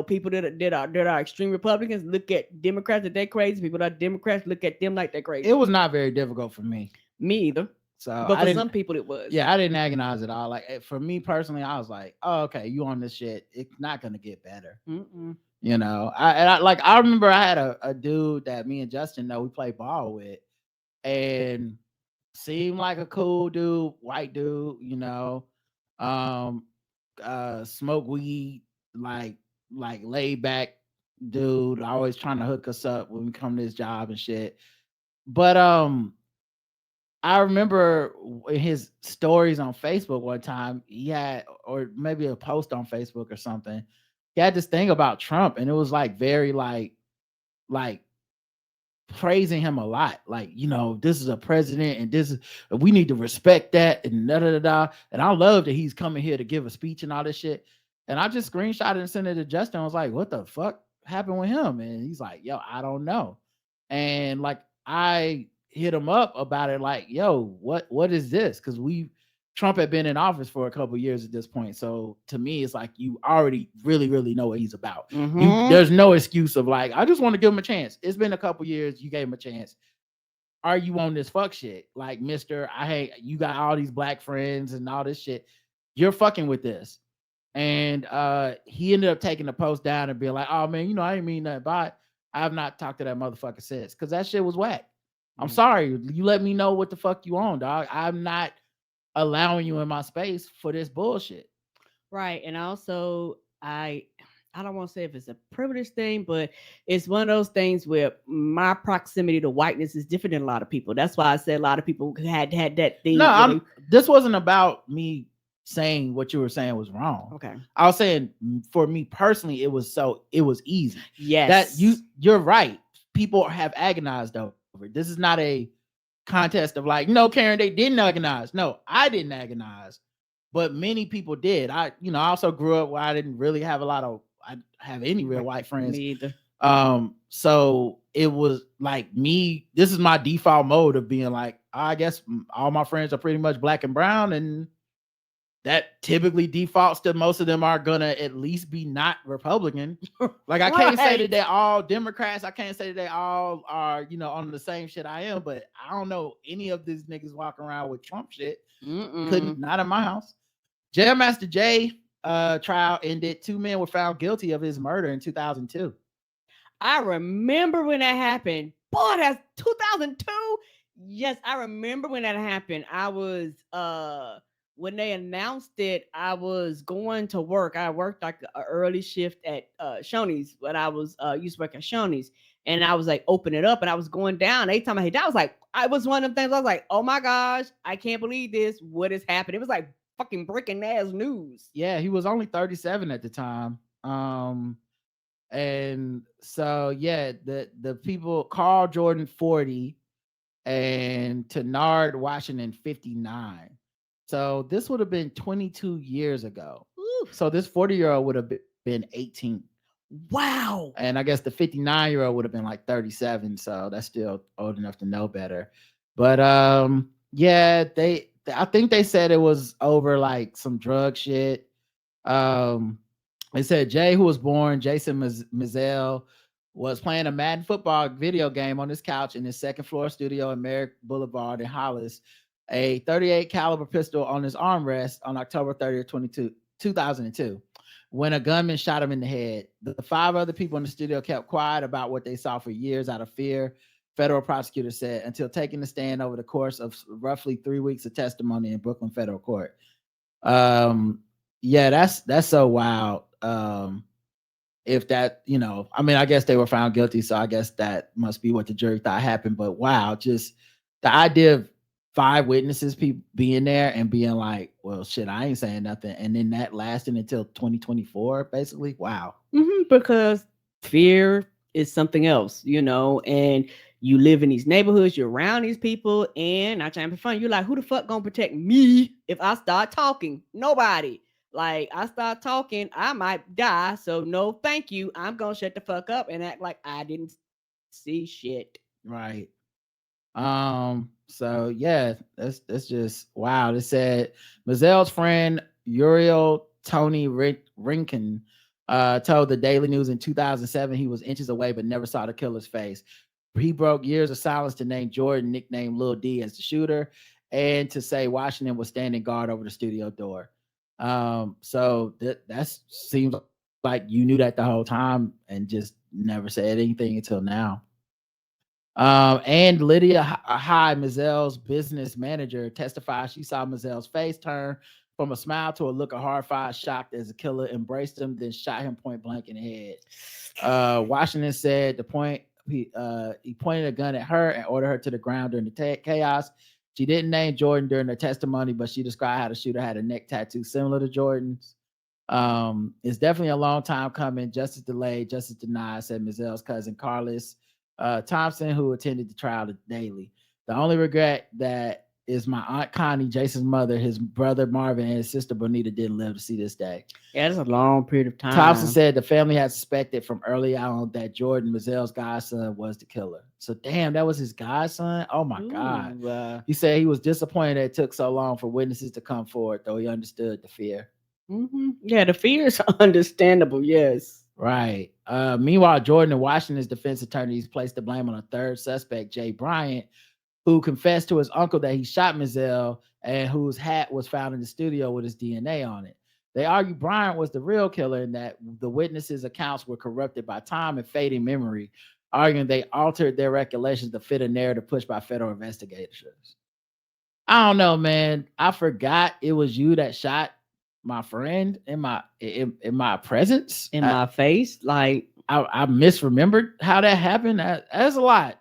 People that are extreme Republicans look at Democrats that they're crazy. People that are Democrats look at them like they're crazy. It was not very difficult for me. Me either. So, but for some people it was. Yeah, I didn't agonize at all. Like for me personally, I was like, oh, okay, you on this shit. It's not gonna get better. Mm-mm. I remember I had a dude that me and Justin know we played ball with, and seemed like a cool dude, white dude. Smoke weed, like laid back dude, always trying to hook us up when we come to his job and shit. But I remember in his stories on Facebook one time, he had, or maybe a post on Facebook or something, he had this thing about Trump, and it was like very like praising him a lot. Like, this is a president, and we need to respect that, and da da da. And I love that he's coming here to give a speech and all this shit. And I just screenshotted and sent it to Justin. I was like, what the fuck happened with him? And he's like, yo, I don't know. And like, I hit him up about it, like, yo, what is this? Because Trump had been in office for a couple of years at this point. So to me, it's like, you already really, really know what he's about. Mm-hmm. There's no excuse of like, I just want to give him a chance. It's been a couple of years. You gave him a chance. Are you on this fuck shit? Like, Mr. You got all these black friends and all this shit. You're fucking with this. And he ended up taking the post down and being like, oh man, I didn't mean nothing by it. I have not talked to that motherfucker since, because that shit was whack. I'm sorry. You let me know what the fuck you on, dog. I'm not allowing you in my space for this bullshit. Right. And also, I don't want to say if it's a privilege thing, but it's one of those things where my proximity to whiteness is different than a lot of people. That's why I said a lot of people had that thing. No, this wasn't about me saying what you were saying was wrong. Okay. I was saying for me personally, it was easy. Yes. That you're right. People have agonized over it. This is not a contest of like, no, Karen, they didn't agonize. No, I didn't agonize, but many people did. I also grew up where I didn't really have have any real white friends. Me either. So it was like me, this is my default mode of being like, I guess all my friends are pretty much black and brown, and that typically defaults to most of them are gonna at least be not Republican. Like, I can't say that they're all Democrats. I can't say that they all are, on the same shit I am, but I don't know any of these niggas walking around with Trump shit. Couldn't, not in my house. Jailmaster Jay trial ended. 2 men were found guilty of his murder in 2002. I remember when that happened. Boy, that's 2002. Yes, I remember when that happened. I was when they announced it, I was going to work. I worked like an early shift at Shoney's when I was used to work at Shoney's, and I was like, open it up, and I was going down. Every time I hit that, I was one of them things. I was like, oh my gosh, I can't believe this. What is happening? It was like fucking breaking ass news. Yeah, he was only 37 at the time. And so yeah, the people, Carl Jordan 40 and Tenard Washington 59. So this would have been 22 years ago. Ooh. So this 40-year-old would have been 18. Wow. And I guess the 59-year-old would have been like 37. So that's still old enough to know better. But yeah, I think they said it was over like some drug shit. They said Jay, who was born Jason Mizell, was playing a Madden football video game on his couch in his second floor studio in Merrick Boulevard in Hollis. A 38 caliber pistol on his armrest on October 30th, 2002, when a gunman shot him in the head. The 5 other people in the studio kept quiet about what they saw for years out of fear. federal prosecutor said, until taking the stand over the course of roughly 3 weeks of testimony in Brooklyn federal court. Yeah, that's so wild. If that, I mean, I guess they were found guilty, so I guess that must be what the jury thought happened. But wow, just the idea of 5 witnesses being there and being like, well, shit, I ain't saying nothing, and then that lasting until 2024, basically. Wow. Because fear is something else, and you live in these neighborhoods, you're around these people, and not trying to be funny, you're like, who the fuck gonna protect me if I start talking? Nobody. Like, I start talking, I might die. So no, thank you. I'm gonna shut the fuck up and act like I didn't see shit. Right. So yeah, that's just wow. It said Mizell's friend Uriel Tony Rinkin told the Daily News in 2007 he was inches away but never saw the killer's face. He broke years of silence to name Jordan, nicknamed Lil D, as the shooter, and to say Washington was standing guard over the studio door. So that seems like you knew that the whole time and just never said anything until now. And Lydia High, Mizell's business manager, testified she saw Mizell's face turn from a smile to a look of horrified shock as the killer embraced him, then shot him point blank in the head. Washington said he pointed a gun at her and ordered her to the ground during the chaos. She didn't name Jordan during her testimony, but she described how the shooter had a neck tattoo similar to Jordan's. It's definitely a long time coming. Justice delayed, justice denied, said Mizell's cousin Carlos Thompson, who attended the trial daily. The only regret that is my Aunt Connie, Jason's mother, his brother Marvin, and his sister Bonita didn't live to see this day. Yeah, that's a long period of time. Thompson said the family had suspected from early on that Jordan, Mizell's godson, was the killer. So damn, that was his godson? Oh my God. He said he was disappointed that it took so long for witnesses to come forward, though he understood the fear. Yeah, the fear is understandable, yes. Right. Meanwhile, Jordan and Washington's defense attorneys placed the blame on a third suspect, Jay Bryant, who confessed to his uncle that he shot Mizell and whose hat was found in the studio with his DNA on it. They argue Bryant was the real killer and that the witnesses' accounts were corrupted by time and fading memory, arguing they altered their recollections to fit a narrative pushed by federal investigators. I don't know, man. I forgot it was you that shot my friend in my presence, in my face. Like, I misremembered how that happened. That's a lot.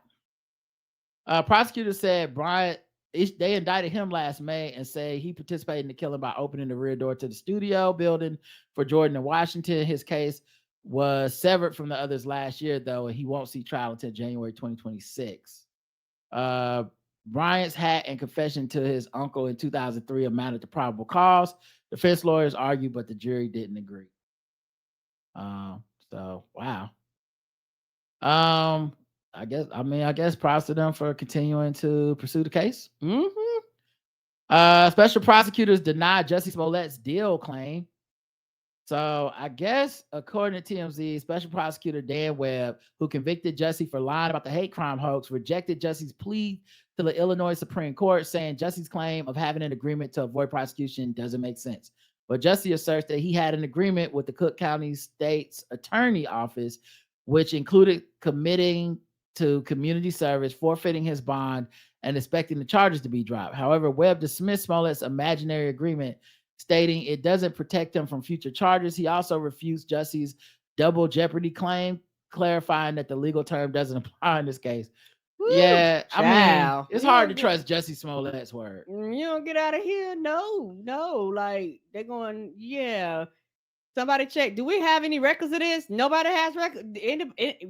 Prosecutor said Bryant, they indicted him last May and say he participated in the killing by opening the rear door to the studio building for Jordan in Washington. His case was severed from the others last year, though, and he won't see trial until January 2026. Bryant's hat and confession to his uncle in 2003 amounted to probable cause. Defense lawyers argued, but the jury didn't agree. So wow. I guess props to them for continuing to pursue the case. Special prosecutors denied Jussie Smollett's deal claim. So I guess, according to TMZ, Special Prosecutor Dan Webb, who convicted Jussie for lying about the hate crime hoax, rejected Jussie's plea to the Illinois Supreme Court, saying Jussie's claim of having an agreement to avoid prosecution doesn't make sense. But Jussie asserts that he had an agreement with the Cook County State's Attorney Office, which included committing to community service, forfeiting his bond, and expecting the charges to be dropped. However, Webb dismissed Smollett's imaginary agreement, stating it doesn't protect him from future charges. He also refused Jussie's double jeopardy claim, clarifying that the legal term doesn't apply in this case. Woo, yeah, child. I mean, it's hard to trust Jussie Smollett's word. You don't get out of here. No. Like, they're going, yeah. Somebody check. Do we have any records of this? Nobody has records.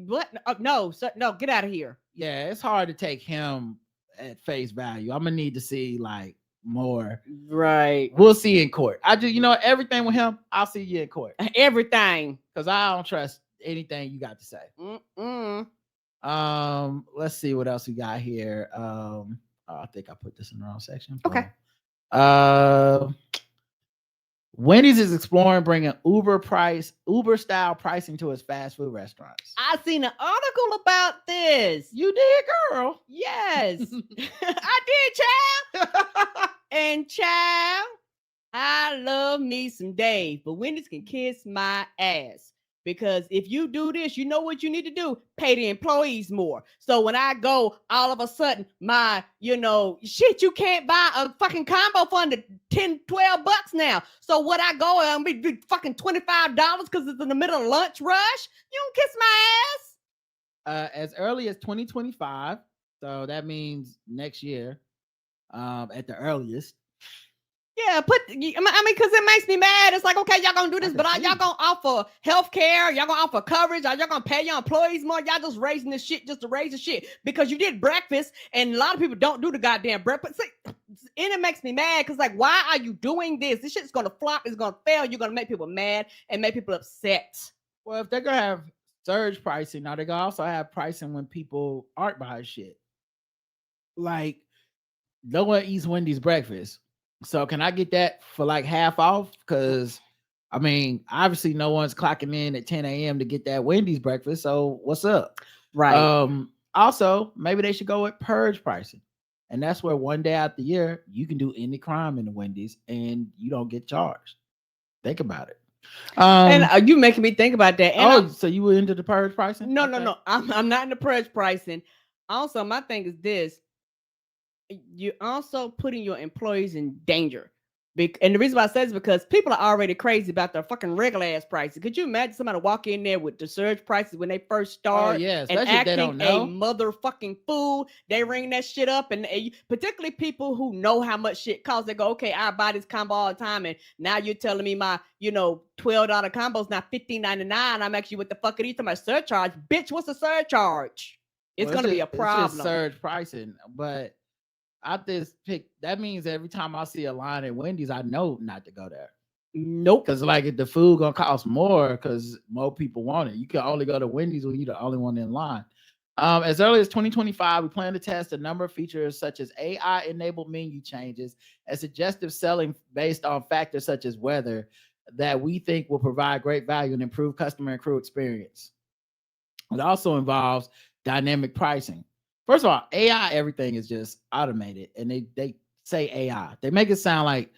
What? No, get out of here. Yeah, it's hard to take him at face value. I'm gonna need to see like more. Right. We'll see in court. I just, everything with him, I'll see you in court. Everything. Because I don't trust anything you got to say. Let's see what else we got here. I think I put this in the wrong section. Okay. Wendy's is exploring bringing Uber style pricing to its fast food restaurants. I seen an article about this. You did, girl? Yes. I did, child. And child, I love me some Dave, but Wendy's can kiss my ass. Because if you do this, you know what you need to do? Pay the employees more. So when I go, all of a sudden, my, shit, you can't buy a fucking combo for under $10, $12 now. So what I go and be fucking $25 because it's in the middle of lunch rush? You don't kiss my ass. As early as 2025, so that means next year, at the earliest. Yeah, because it makes me mad. It's like, okay, y'all gonna do this, but are y'all gonna offer health care? Y'all gonna offer coverage? Are y'all gonna pay your employees more? Y'all just raising this shit just to raise the shit because you did breakfast, and a lot of people don't do the goddamn breakfast. And it makes me mad because, like, why are you doing this? This shit's gonna flop. It's gonna fail. You're gonna make people mad and make people upset. Well, if they're gonna have surge pricing, now they're gonna also have pricing when people aren't buying shit. Like, no one eats Wendy's breakfast. So can I get that for like half off? Because I mean, obviously no one's clocking in at 10 a.m. to get that Wendy's breakfast. So what's up? Right. Also, maybe they should go with purge pricing. And that's where one day out the year you can do any crime in the Wendy's and you don't get charged. Think about it. And are you making me think about that? And so you were into the purge pricing? No, Okay. no. I'm not into purge pricing. Also, my thing is this. You're also putting your employees in danger. And the reason why I say is because people are already crazy about their fucking regular ass prices. Could you imagine somebody walk in there with the surge prices when they first start? Oh, yeah, and especially if they don't know. A motherfucking fool. They ring that shit up, and particularly people who know how much shit costs. They go, okay, I buy this combo all the time, and now you're telling me my, $12 combos now $15.99. I'm actually, what the fuck are you talking about? Surcharge, bitch? What's the surcharge? It's gonna be a problem. It's just surge pricing, but I just pick. That means every time I see a line at Wendy's, I know not to go there. Nope. Because like if the food gonna cost more because more people want it. You can only go to Wendy's when you're the only one in line. As early as 2025, we plan to test a number of features such as AI-enabled menu changes and suggestive selling based on factors such as weather that we think will provide great value and improve customer and crew experience. It also involves dynamic pricing. First of all, AI, everything is just automated, and they say AI. They make it sound like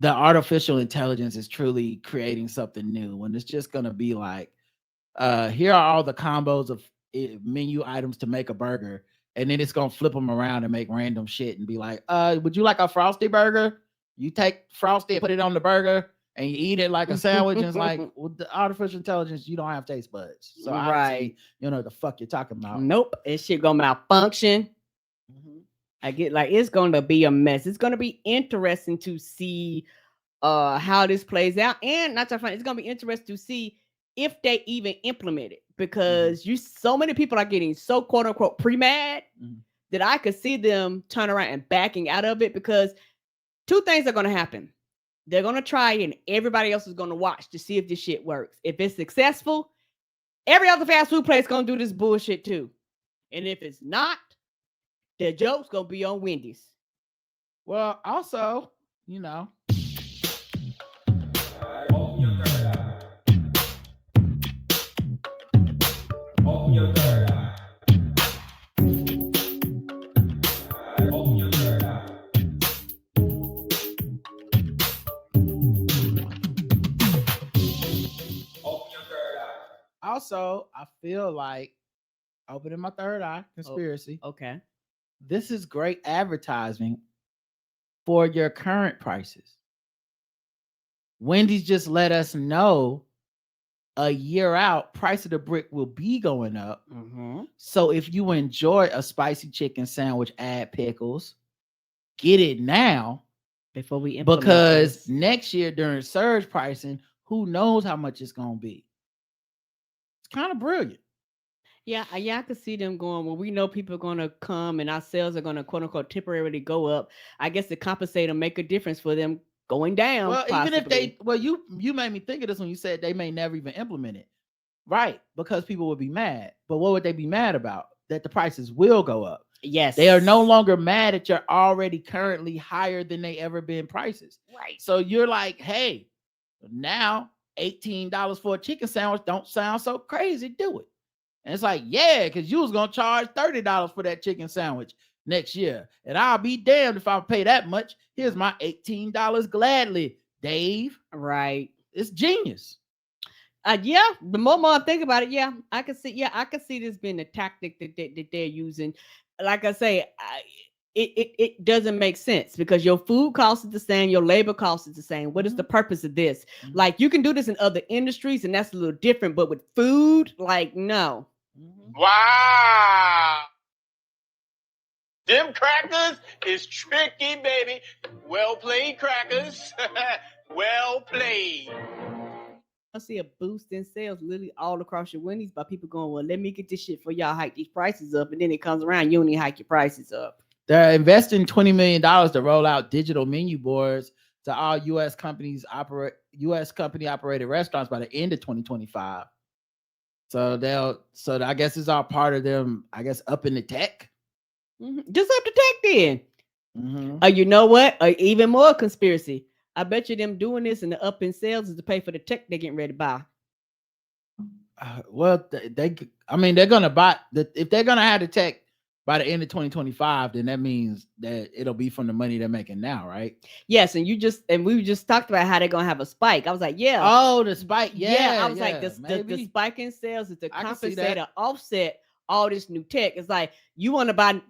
the artificial intelligence is truly creating something new when it's just going to be like, here are all the combos of menu items to make a burger, and then it's going to flip them around and make random shit and be like, would you like a Frosty burger? You take Frosty and put it on the burger, and you eat it like a sandwich. And it's like, with the artificial intelligence, you don't have taste buds. So right, you know the fuck you're talking about. Nope, this shit gonna malfunction. I get like it's gonna be a mess. It's gonna be interesting to see how this plays out, and not to find it's gonna be interesting to see if they even implement it because so many people are getting so quote unquote pre-mad that I could see them turn around and backing out of it because two things are gonna happen. They're going to try and everybody else is going to watch to see if this shit works. If it's successful, every other fast food place going to do this bullshit too. And if it's not, the joke's going to be on Wendy's. Well, also, Also, I feel like opening my third eye conspiracy. Okay. This is great advertising for your current prices. Wendy's just let us know a year out, price of the brick will be going up. So if you enjoy a spicy chicken sandwich, add pickles, get it now before we implement because this. Next year during surge pricing, who knows how much it's going to be. Kind of brilliant. Yeah, I could see them going, well, we know people are going to come and our sales are going to quote unquote temporarily go up. I guess to compensate and make a difference for them going down. Well, possibly. Even if you made me think of this when you said they may never even implement it. Right, because people would be mad. But what would they be mad about? That the prices will go up. Yes. They are no longer mad that you're already currently higher than they ever been prices. Right. So you're like, hey, now $18 for a chicken sandwich don't sound so crazy, do it? And it's like, yeah, because you was gonna charge $30 for that chicken sandwich next year, and I'll be damned if I pay that much. Here's my $18 gladly, Dave. Right. It's genius. Yeah, the more I think about it, yeah, I can see. Yeah, I can see this being a tactic that they're using. Like I say, it doesn't make sense because your food cost is the same, your labor cost is the same. What is the purpose of this? Like you can do this in other industries, and that's a little different. But with food, like no. Wow. Them crackers is tricky, baby. Well played, crackers. Well played. I see a boost in sales literally all across your Wendy's by people going, well, let me get this shit for y'all, hike these prices up. And then it comes around, you only hike your prices up. They're investing $20 million to roll out digital menu boards to all U.S. company operated restaurants by the end of 2025. So I guess it's all part of them, I guess, up in the tech. Just up the tech then. You know what? Even more conspiracy. I bet you them doing this and the up in sales is to pay for the tech they're getting ready to buy. Well, they're gonna buy if they're gonna have the tech by the end of 2025, then that means that it'll be from the money they're making now, right? Yes, and we just talked about how they're gonna have a spike. I was like, yeah. Oh, the spike, yeah. I was like, the spike in sales is to compensate or offset all this new tech. It's like you want to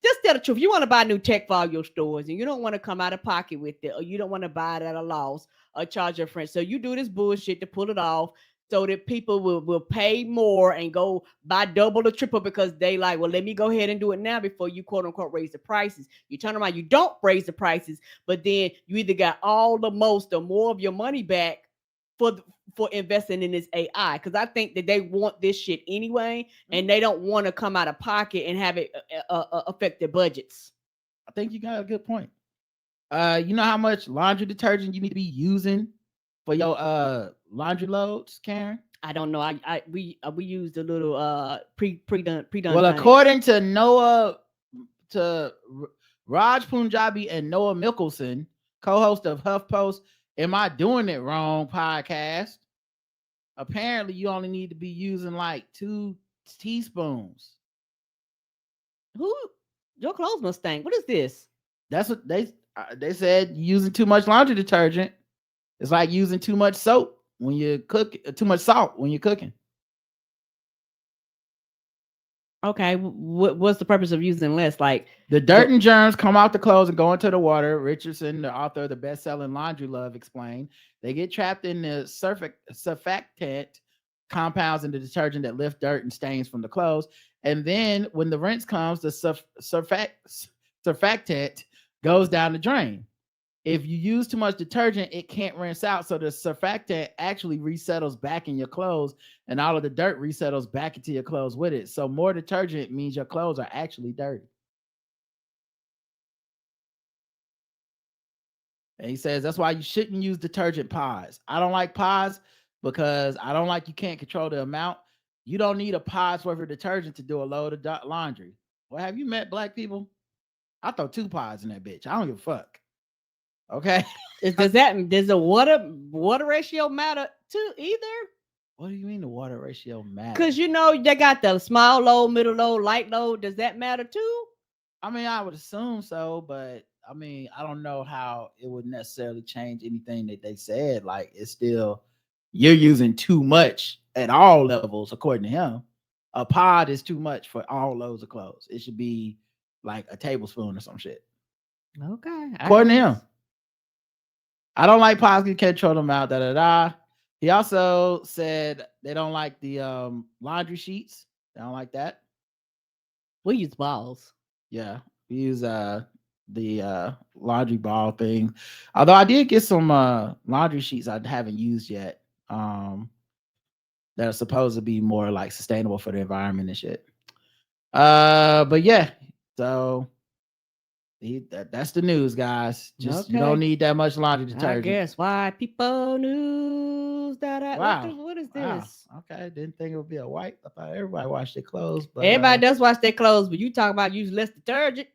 just tell the truth. You want to buy new tech for all your stores, and you don't want to come out of pocket with it, or you don't want to buy it at a loss or charge your friends. So you do this bullshit to pull it off, so that people will pay more and go buy double or triple because they like, well, let me go ahead and do it now before you quote unquote raise the prices. You turn around, you don't raise the prices, but then you either got all the most or more of your money back for investing in this AI, because I think that they want this shit anyway, and they don't want to come out of pocket and have it affect their budgets. I think you got a good point. You know how much laundry detergent you need to be using for your laundry loads, Karen? I don't know. We used a little pre-done. Well, according to Raj Punjabi and Noah Mickelson, co-host of HuffPost, Am I Doing It Wrong podcast, apparently you only need to be using like 2 teaspoons. Your clothes must stink. What is this? That's what they said. Using too much laundry detergent. It's like using too much soap when you cook, too much salt when you're cooking. Okay, what's the purpose of using less? Like the dirt and germs come off the clothes and go into the water. Richardson, the author of the best-selling Laundry Love, explained they get trapped in the surfactant compounds in the detergent that lift dirt and stains from the clothes. And then when the rinse comes, the surfactant goes down the drain. If you use too much detergent, it can't rinse out. So the surfactant actually resettles back in your clothes, and all of the dirt resettles back into your clothes with it. So more detergent means your clothes are actually dirty. And he says that's why you shouldn't use detergent pods. I don't like pods because I don't like you can't control the amount. You don't need a pod's worth of detergent to do a load of laundry. Well, have you met black people? I throw 2 pods in that bitch. I don't give a fuck. Okay. Does the water ratio matter too either? What do you mean the water ratio matters? Because they got the small load, middle load, light load. Does that matter too? I mean, I would assume so, but I mean, I don't know how it would necessarily change anything that they said. Like, it's still, you're using too much at all levels, according to him. A pod is too much for all loads of clothes. It should be like a tablespoon or some shit. Okay. According to him. I don't like pods, you can't control them out, He also said they don't like the laundry sheets. They don't like that. We use balls. Yeah, we use the laundry ball thing. Although I did get some laundry sheets I haven't used yet. That are supposed to be more like sustainable for the environment and shit. But yeah, so that's the news, guys. Just you don't need that much laundry detergent. I guess white people news. Wow. What is this? Wow. Okay, didn't think it would be a white. I thought everybody washed their clothes. But everybody does wash their clothes, but you talk about use less detergent.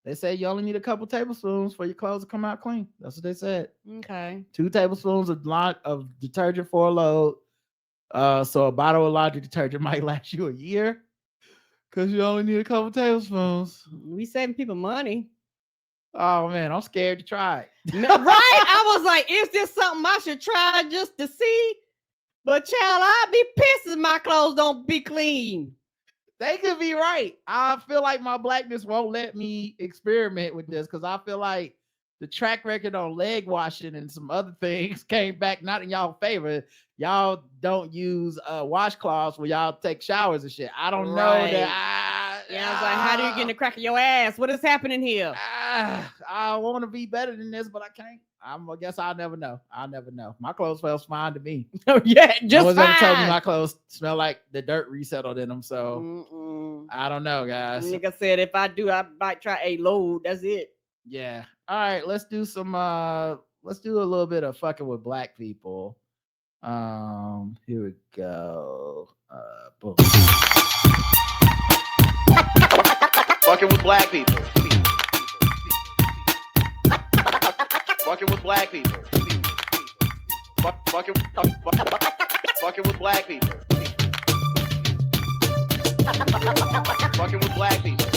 They say you only need a couple tablespoons for your clothes to come out clean. That's what they said. Okay. 2 tablespoons of detergent for a load. So a bottle of laundry detergent might last you a year because you only need a couple tablespoons. We saving people money. Oh man, I'm scared to try it. Right? I was like, is this something I should try just to see? But child, I'll be pissed if my clothes don't be clean. They could be right. I feel like my blackness won't let me experiment with this because I feel like the track record on leg washing and some other things came back not in y'all favor. Y'all don't use washcloths when y'all take showers and shit. I don't know that. Yeah, I was like, how do you get in the crack of your ass? What is happening here? I want to be better than this, but I can't. I guess I'll never know. I'll never know. My clothes smells fine to me. Oh yeah, No just one's ever told me fine. my clothes smell like the dirt resettled in them. So I don't know, guys. Like I said, if I do, I might try a load. That's it. Yeah. All right. Let's do some. Let's do a little bit of fucking with black people. Here we go. Boom. Fucking with black people. Fucking with black people. Fucking with black people. Fucking with black people.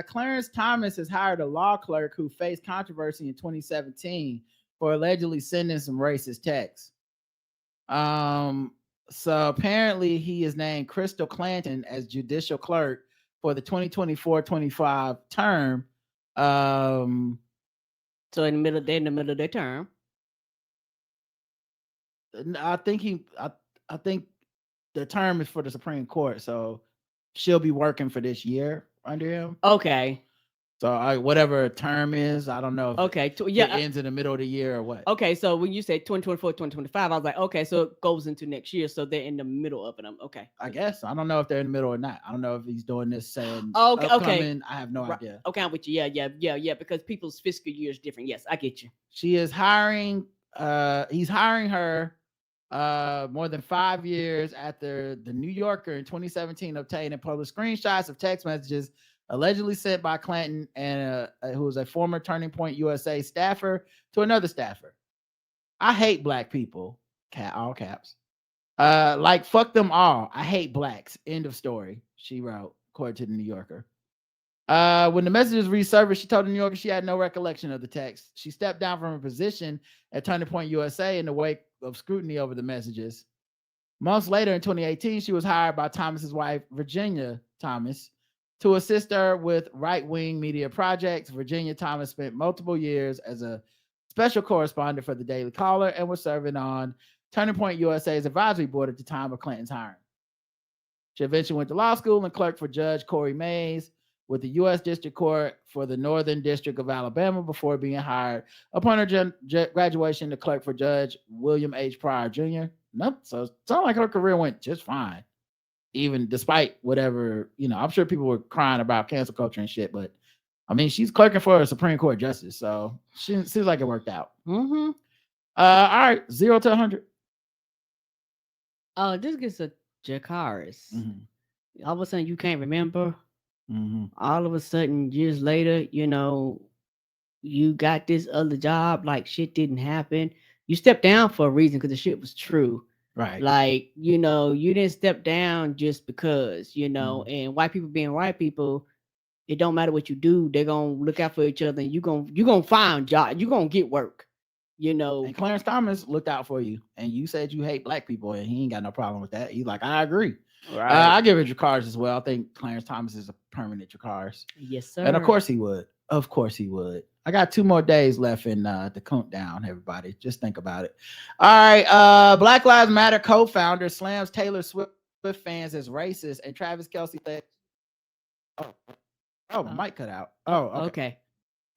Clarence Thomas has hired a law clerk who faced controversy in 2017 for allegedly sending some racist texts. So apparently he is named Crystal Clanton as judicial clerk for the 2024-25 term. So in the middle of their term. I think I think the term is for the Supreme Court, so she'll be working for this year under him. Okay. So whatever term is, I don't know if Okay. it ends in the middle of the year or what. Okay, so when you say 2024, 2025, I was like, okay, so it goes into next year, so they're in the middle of it. Okay. I guess. I don't know if they're in the middle or not. I don't know if he's doing this saying okay. upcoming. I have no idea. Okay, I'm with you. Yeah, because people's fiscal year is different. Yes, I get you. She is hiring, he's hiring her more than 5 years after the New Yorker in 2017 obtained and published screenshots of text messages allegedly sent by Clanton and who was a former Turning Point USA staffer to another staffer. I hate black people, all caps. Like fuck them all. I hate blacks. End of story. She wrote, according to the New Yorker. When the messages resurfaced, she told the New Yorker she had no recollection of the text. She stepped down from her position at Turning Point USA in the wake of scrutiny over the messages. Months later, in 2018, she was hired by Thomas's wife, Virginia Thomas, to assist her with right-wing media projects. Virginia Thomas spent multiple years as a special correspondent for the Daily Caller and was serving on Turning Point USA's advisory board at the time of Clinton's hiring. She eventually went to law school and clerked for Judge Corey Mays with the U.S. District Court for the Northern District of Alabama before being hired upon her graduation to clerk for Judge William H. Pryor Jr. Nope. So it sounded like her career went just fine, even despite whatever, I'm sure people were crying about cancel culture and shit, but I mean, she's clerking for a Supreme Court justice, so she seems like it worked out. Mm-hmm. All right, 0 to 100. Oh, this gets a Jakaris. Mm-hmm. All of a sudden, you can't remember. Mm-hmm. All of a sudden, years later, you got this other job, like shit didn't happen. You stepped down for a reason because the shit was true. Right. Like, you didn't step down just because, and white people being white people, it don't matter what you do, they're gonna look out for each other and you're gonna find job, you're gonna get work. And Clarence Thomas looked out for you, and you said you hate black people, and he ain't got no problem with that. He's like, I agree. Right. I give it Jakaris as well. I think Clarence Thomas is a permanent Jakaris. Yes, sir. And of course he would. Of course he would. I got 2 more days left in the countdown, everybody. Just think about it. All right. Black Lives Matter co-founder slams Taylor Swift fans as racist, and Travis Kelce said, my mic cut out. Oh, okay.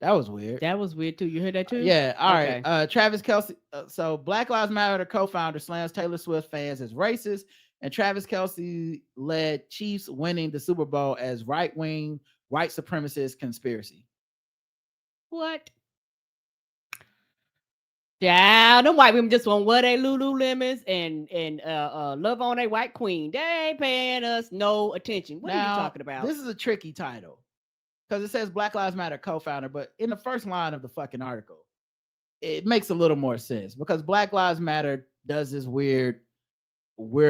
That was weird. That was weird too. You heard that too? Yeah. All right. Travis Kelce. So Black Lives Matter co-founder slams Taylor Swift fans as racist, and Travis Kelce led Chiefs winning the Super Bowl as right-wing white supremacist conspiracy. What? Yeah, them white women just want what they Lululemons and love on a white queen. They ain't paying us no attention. What are you talking about? This is a tricky title because it says Black Lives Matter co-founder, but in the first line of the fucking article, it makes a little more sense because Black Lives Matter does this we're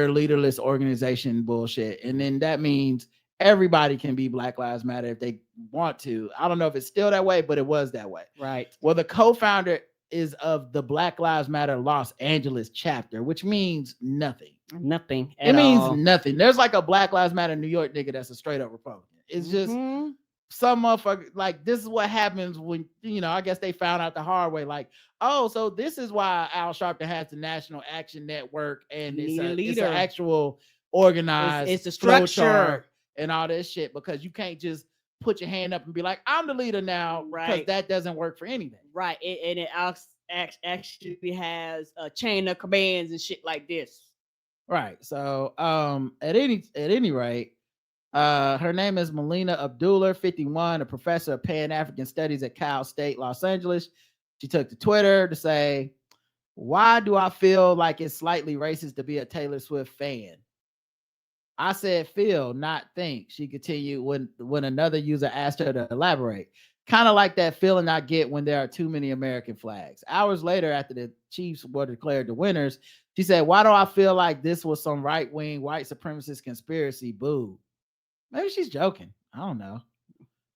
leaderless organization bullshit, and then that means everybody can be Black Lives Matter if they want to. I don't know if it's still that way, but it was that way. Right. Well, the co-founder is of the Black Lives Matter Los Angeles chapter, which means nothing. Nothing. It means nothing. There's like a Black Lives Matter New York nigga that's a straight up Republican. It's just some motherfucker, like, this is what happens when, you know, I guess they found out the hard way, like, oh, so this is why Al Sharpton has the National Action Network, and it's an actual organized, it's a structure and all this shit, because you can't just put your hand up and be like, I'm the leader now, because that doesn't work for anything. Right. And it actually has a chain of commands and shit like this. Right. So at any rate, her name is Melina Abdullah, 51, a professor of Pan-African Studies at Cal State, Los Angeles. She took to Twitter to say, why do I feel like it's slightly racist to be a Taylor Swift fan? I said feel, not think. She continued when another user asked her to elaborate. Kind of like that feeling I get when there are too many American flags. Hours later, after the Chiefs were declared the winners, she said, why do I feel like this was some right-wing white supremacist conspiracy? Boo. Maybe she's joking. I don't know.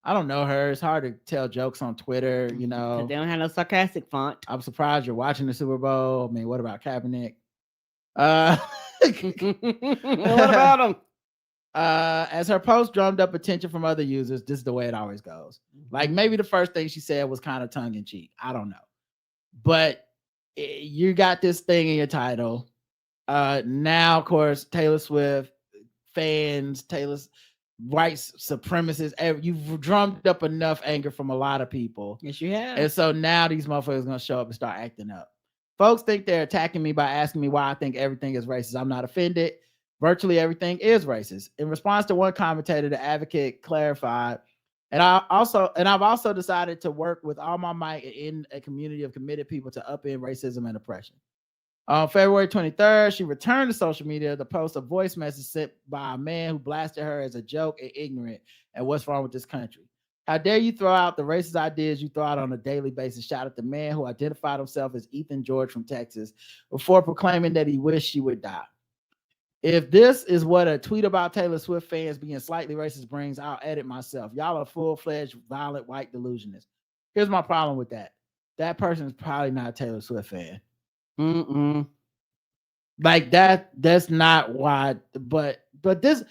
I don't know her. It's hard to tell jokes on Twitter, you know. They don't have no sarcastic font. I'm surprised you're watching the Super Bowl. I mean, what about Kaepernick? What about him? As her post drummed up attention from other users, this is the way it always goes. Like, maybe the first thing she said was kind of tongue-in-cheek. I don't know. But you got this thing in your title. Now, of course, Taylor Swift fans, Taylor's white supremacists, you've drummed up enough anger from a lot of people. Yes, you have. And so now these motherfuckers are going to show up and start acting up. Folks think they're attacking me by asking me why I think everything is racist. I'm not offended. Virtually everything is racist. In response to one commentator, the advocate clarified, and I've also decided to work with all my might in a community of committed people to upend racism and oppression. On February 23rd, she returned to social media to post a voice message sent by a man who blasted her as a joke and ignorant and what's wrong with this country. How dare you throw out the racist ideas you throw out on a daily basis? Shout at the man who identified himself as Ethan George from Texas before proclaiming that he wished she would die. If this is what a tweet about Taylor Swift fans being slightly racist brings, I'll edit myself. Y'all are full-fledged, violent, white delusionists. Here's my problem with that. That person is probably not a Taylor Swift fan. Like that's not why, but this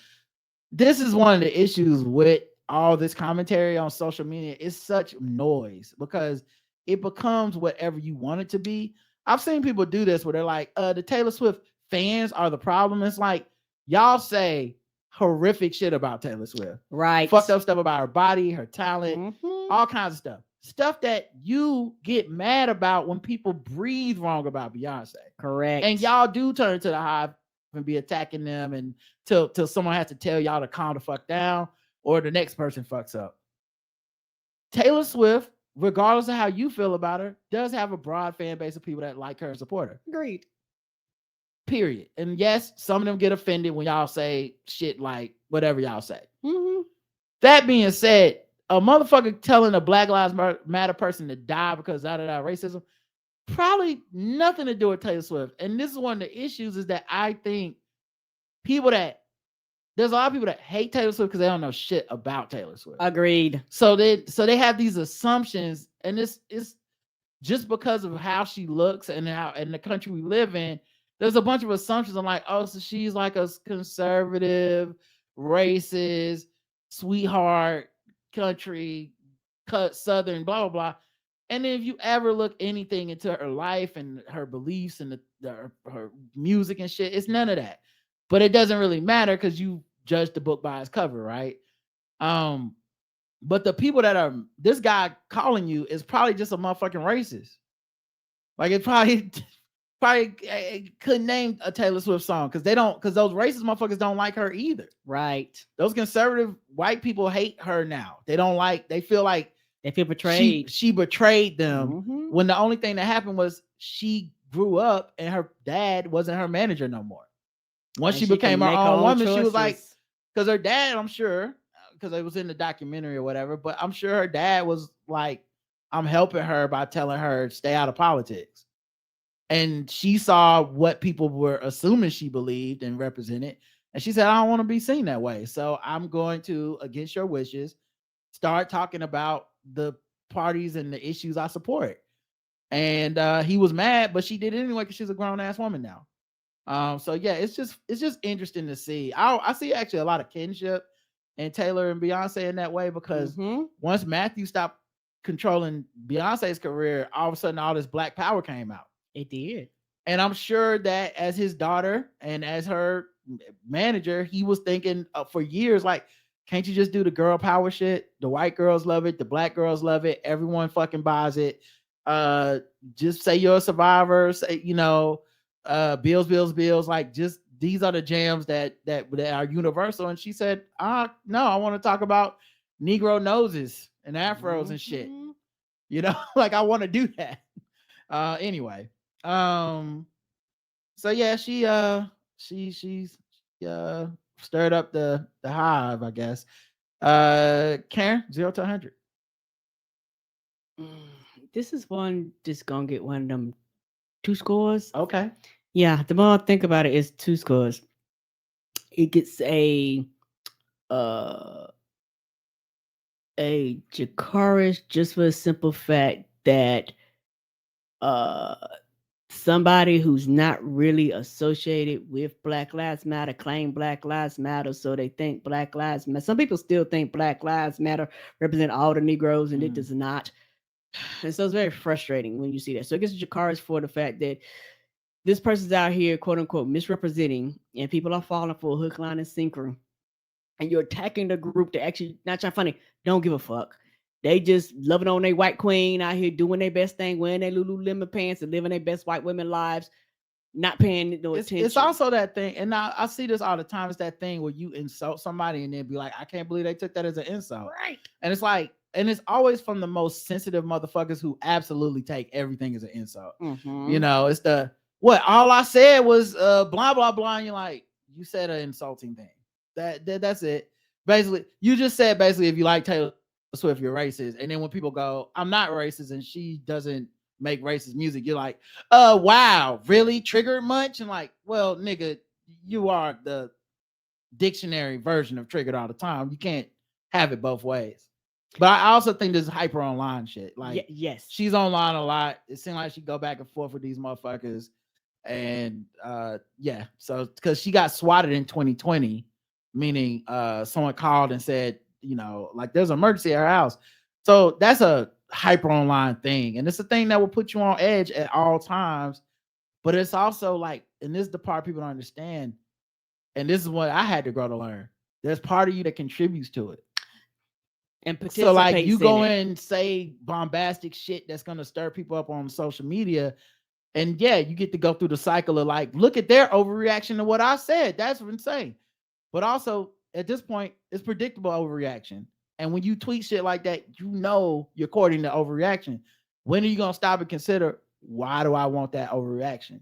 is one of the issues with all this commentary on social media. It's such noise because it becomes whatever you want it to be. I've seen people do this where they're like, the Taylor Swift fans are the problem. It's like, y'all say horrific shit about Taylor Swift. Right. Fucked up stuff about her body, her talent, all kinds of stuff. Stuff that you get mad about when people breathe wrong about Beyonce. Correct. And y'all do turn to the hive and be attacking them and till someone has to tell y'all to calm the fuck down or the next person fucks up. Taylor Swift, regardless of how you feel about her, does have a broad fan base of people that like her and support her. Agreed. Period. And yes, some of them get offended when y'all say shit like whatever y'all say. That being said, a motherfucker telling a Black Lives Matter person to die because of racism, probably nothing to do with Taylor Swift. And this is one of the issues is that I think there's a lot of people that hate Taylor Swift because they don't know shit about Taylor Swift. Agreed. So they have these assumptions, and it's just because of how she looks and how in the country we live in, there's a bunch of assumptions. I'm like, oh, so she's like a conservative, racist, sweetheart, country, southern, blah, blah, blah. And then if you ever look anything into her life and her beliefs and her music and shit, it's none of that. But it doesn't really matter because you judge the book by its cover, right? But the people that are this guy calling you is probably just a motherfucking racist. Like it probably couldn't name a Taylor Swift song because those racist motherfuckers don't like her either. Right. Those conservative white people hate her now. They feel betrayed. She betrayed them when the only thing that happened was she grew up and her dad wasn't her manager no more. Once she became her own woman, she was like, because her dad, I'm sure, because it was in the documentary or whatever, but I'm sure her dad was like, I'm helping her by telling her stay out of politics. And she saw what people were assuming she believed and represented. And she said, I don't want to be seen that way. So I'm going to, against your wishes, start talking about the parties and the issues I support. And he was mad, but she did it anyway because she's a grown ass woman now. So yeah, it's just interesting to see. I see actually a lot of kinship in Taylor and Beyonce in that way, because once Matthew stopped controlling Beyonce's career, all of a sudden all this Black power came out. It did. And I'm sure that as his daughter and as her manager, he was thinking for years, like, can't you just do the girl power shit? The white girls love it. The Black girls love it. Everyone fucking buys it. Just say you're a survivor. Say, you know, bills. Like, just these are the jams that are universal. And she said, no, I want to talk about Negro noses and afros and shit. You know, like, I want to do that. Anyway. So yeah, she's stirred up the hive, I guess. Karen, 0 to 100. This is one just gonna get one of them 2 scores. Okay. Yeah, the more I think about it, it's 2 scores. It gets a Jakarish, just for the simple fact that somebody who's not really associated with Black Lives Matter claim Black Lives Matter, so they think Black Lives Matter. Some people still think Black Lives Matter represent all the Negroes, and it does not. And so it's very frustrating when you see that. So it gets Jakarish for the fact that this person's out here, quote unquote, misrepresenting, and people are falling for a hook, line, and sinker. And you're attacking the group that actually, not trying funny, don't give a fuck. They just loving on their white queen out here doing their best thing, wearing their Lululemon pants and living their best white women lives, not paying no attention. It's also that thing, and now I see this all the time. It's that thing where you insult somebody and then be like, I can't believe they took that as an insult. Right. And it's like, and it's always from the most sensitive motherfuckers who absolutely take everything as an insult. You know, it's the, what, all I said was blah, blah, blah. And you're like, you said an insulting thing. That's it. Basically, you just said basically if you like Taylor Swift, you're racist. And then when people go, I'm not racist and she doesn't make racist music, you're like, wow, really? Triggered much? And like, well, nigga, you are the dictionary version of triggered all the time. You can't have it both ways. But I also think this hyper online shit. Like, yes, she's online a lot. It seemed like she go back and forth with these motherfuckers. And yeah, so because she got swatted in 2020, meaning someone called and said, you know, like there's an emergency at her house. So that's a hyper online thing. And it's a thing that will put you on edge at all times. But it's also like, and this is the part people don't understand. And this is what I had to grow to learn. There's part of you that contributes to it. And so like you go in and say bombastic shit that's going to stir people up on social media. And yeah, you get to go through the cycle of like, look at their overreaction to what I said. That's insane. But also at this point, it's predictable overreaction. And when you tweet shit like that, you know you're courting the overreaction. When are you going to stop and consider, why do I want that overreaction?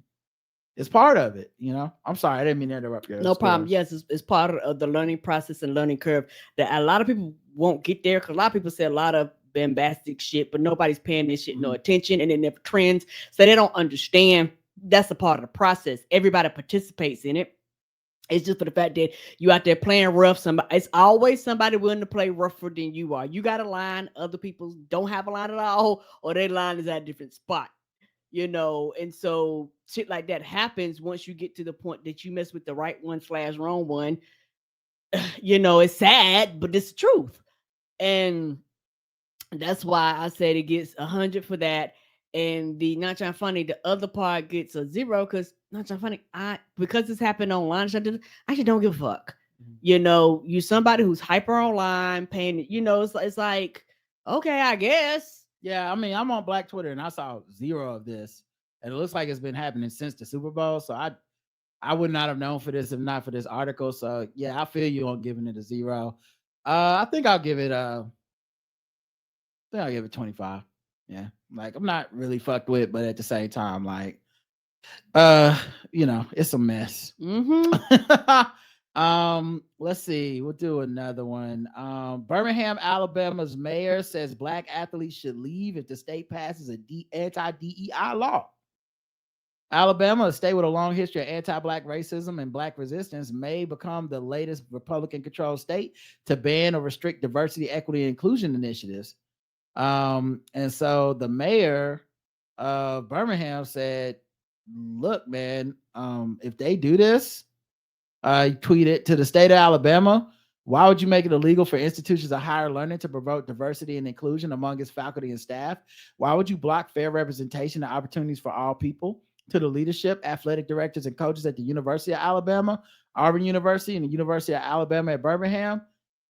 It's part of it, you know. I'm sorry, I didn't mean to interrupt you. No problem. Yes, it's part of the learning process and learning curve that a lot of people won't get there, because a lot of people say a lot of bombastic shit, but nobody's paying this shit no attention, and then there are trends, so they don't understand that's a part of the process. Everybody participates in it. It's just for the fact that you out there playing rough. It's always somebody willing to play rougher than you are. You got a line, other people don't have a line at all, or their line is at a different spot. You know, and so shit like that happens once you get to the point that you mess with the right one / wrong one. You know, it's sad, but it's the truth. And that's why I said it gets 100 for that. And the not trying funny, the other part gets a 0 because not trying funny, because it's happened online, I just don't give a fuck. You know, you somebody who's hyper online, paying, you know, it's like, okay, I guess. Yeah, I mean, I'm on Black Twitter and I saw 0 of this, and it looks like it's been happening since the Super Bowl. So I would not have known for this if not for this article. So yeah, I feel you on giving it a 0. I think I'll give it 25. Yeah, like I'm not really fucked with, but at the same time, like, you know, it's a mess. Let's see, we'll do another one. Birmingham, Alabama's mayor says Black athletes should leave if the state passes a anti-DEI law. Alabama, a state with a long history of anti-Black racism and Black resistance, may become the latest Republican-controlled state to ban or restrict diversity, equity, and inclusion initiatives. And so the mayor Birmingham said, look, man, if they do this, tweeted to the state of Alabama, why would you make it illegal for institutions of higher learning to promote diversity and inclusion among its faculty and staff? Why would you block fair representation and opportunities for all people? To the leadership, athletic directors, and coaches at the University of Alabama, Auburn University, and the University of Alabama at Birmingham,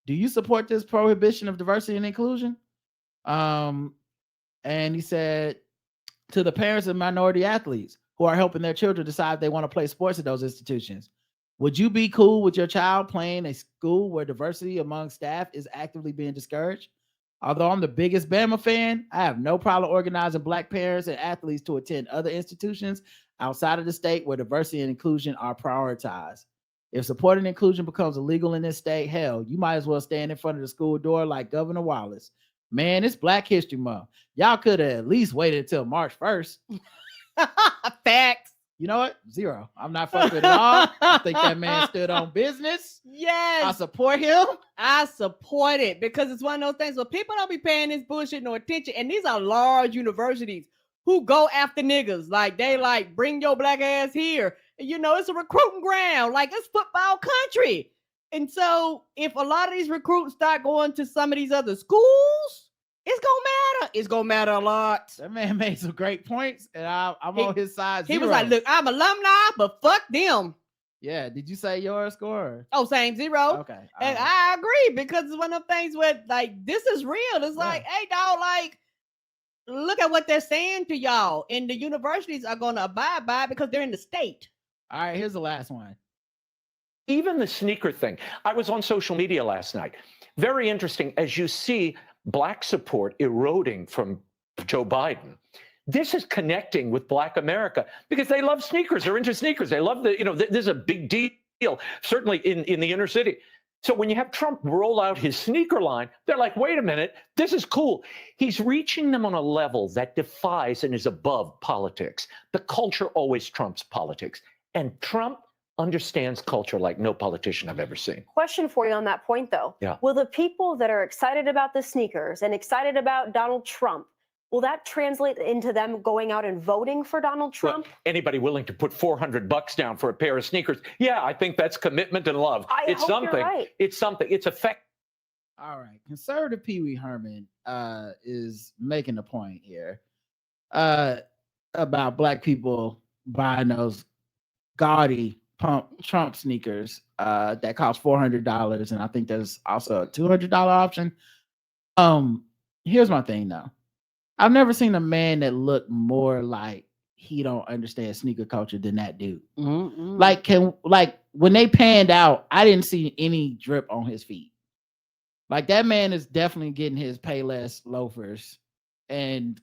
do you support this prohibition of diversity and inclusion? And he said, to the parents of minority athletes who are helping their children decide if they want to play sports at those institutions, would you be cool with your child playing a school where diversity among staff is actively being discouraged? Although I'm the biggest Bama fan, I have no problem organizing Black parents and athletes to attend other institutions outside of the state where diversity and inclusion are prioritized. If supporting inclusion becomes illegal in this state, hell, you might as well stand in front of the school door like Governor Wallace. Man, it's Black History Month. Y'all could have at least waited until March 1st. Facts. You know what? 0. I'm not fucking with it at all. I think that man stood on business. Yes. I support him. I support it because it's one of those things where people don't be paying this bullshit no attention. And these are large universities who go after niggas. Like, they like, bring your Black ass here. And, you know, it's a recruiting ground. Like, it's football country. And so if a lot of these recruits start going to some of these other schools, it's gonna matter. It's gonna matter a lot. That man made some great points, and I'm on his side. 0. He was like, look, I'm alumni, but fuck them. Yeah. Did you say your score? Oh, same 0. Okay. And I agree because it's one of them things where, like, this is real. It's like, hey, dog, like, look at what they're saying to y'all. And the universities are going to abide by it because they're in the state. All right, here's the last one. Even the sneaker thing. I was on social media last night. Very interesting. As you see Black support eroding from Joe Biden, this is connecting with Black America because they love sneakers. They're into sneakers. They love the, you know, this is a big deal, certainly in the inner city. So when you have Trump roll out his sneaker line, they're like, wait a minute, this is cool. He's reaching them on a level that defies and is above politics. The culture always trumps politics. And Trump understands culture like no politician I've ever seen. Question for you on that point, though. Yeah. Will the people that are excited about the sneakers and excited about Donald Trump, will that translate into them going out and voting for Donald Trump? Well, anybody willing to put $400 down for a pair of sneakers? Yeah, I think that's commitment and love. It's hope something. You're right. It's something. It's effective. All right. Conservative Pee Wee Herman is making a point here about Black people buying those gaudy pump Trump sneakers that cost $400, and I think there's also a $200 option. Here's my thing though. I've never seen a man that looked more like he don't understand sneaker culture than that dude. Mm-mm. Like when they panned out, I didn't see any drip on his feet. Like that man is definitely getting his Payless loafers and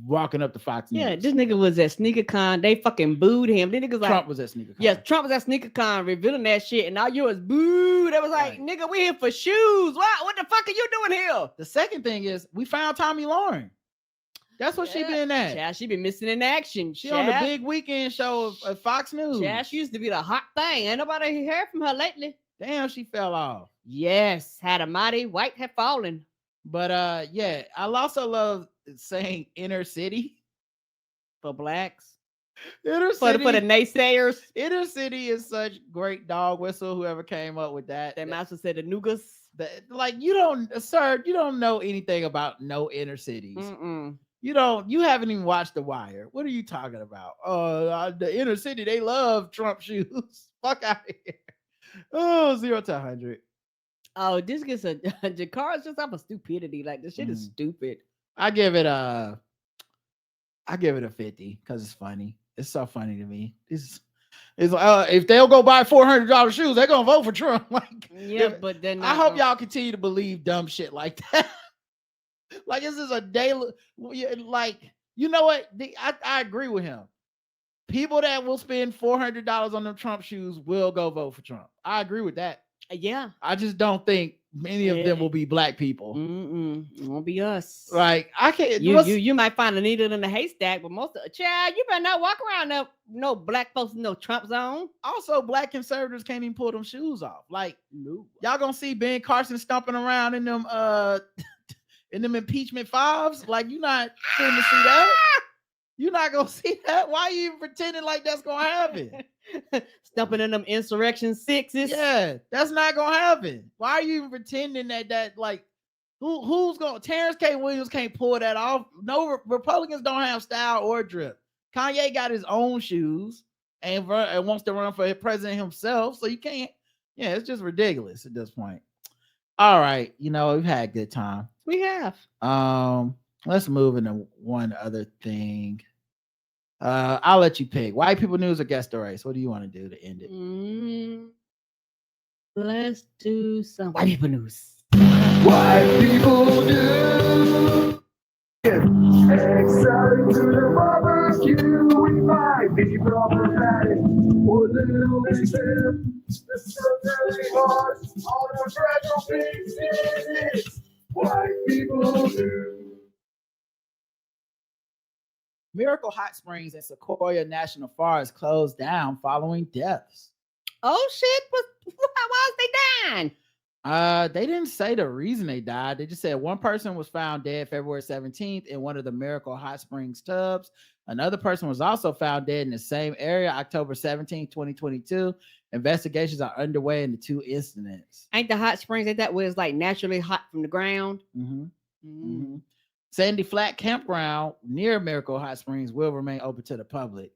walking up to Fox News. Yeah, this nigga was at SneakerCon. They fucking booed him. Then niggas like, Trump was at SneakerCon. yes, Trump was at SneakerCon revealing that shit, and all you was booed. They was like, Right. nigga, we here for shoes. What the fuck are you doing here? The second thing is we found Tommy Lauren. That's what she been at. Yeah, she been missing in action. She on the big weekend show of Fox News. Yeah, she used to be the hot thing. Ain't nobody heard from her lately. Damn, she fell off. Yes, had a mighty white had fallen. But yeah, I also love saying inner city For blacks. Inner For city. the naysayers. Inner city is such great dog whistle. Whoever came up with that. That master said the nougas. Like you don't know anything about no inner cities. Mm-mm. You haven't even watched The Wire. What are you talking about? The inner city, they love Trump shoes. Fuck out of here. Oh, 0 to 100. Oh, this gets a Jakara's just off of stupidity. Like this shit is stupid. I give it a 50 because it's funny. It's so funny to me. It's if they'll go buy $400 shoes, they're gonna vote for Trump. Like, Yeah, but then I hope y'all continue to believe dumb shit like that. Like this is a daily. Like you know what? I agree with him. People that will spend $400 on them Trump shoes will go vote for Trump. I agree with that. Yeah. I just don't think many of them will be black people. It won't be us. Like I can't. You might find a needle in a haystack, but most of child, you better not walk around no black folks in no Trump zone. Also, black conservatives can't even pull them shoes off. Like y'all gonna see Ben Carson stomping around in them in them impeachment fives. Like you're not going to see that. You're not gonna see that. Why are you even pretending like that's gonna happen? Stumping in them Insurrection sixes. Yeah, that's not gonna happen. Why are you even pretending that like who's gonna Terrence K. Williams can't pull that off? No, Republicans don't have style or drip. Kanye got his own shoes and wants to run for president himself, so you can't. Yeah, it's just ridiculous at this point. All right, we've had a good time. We have. Let's move into one other thing. I'll let you pick. White people news or guest the race? What do you want to do to end it? Let's do some white people news. White people do. Exciting to the barbecue. We might be problematic or a little bit stiff. This is really hard on a fragile pieces. White people do. Miracle Hot Springs and Sequoia National Forest closed down following deaths. Oh shit! Why is they dying? They didn't say the reason they died. They just said one person was found dead February 17th in one of the Miracle Hot Springs tubs. Another person was also found dead in the same area October 17th, 2022. Investigations are underway in the two incidents. Ain't the hot springs ain't that where it's like naturally hot from the ground? Sandy Flat Campground near Miracle Hot Springs will remain open to the public.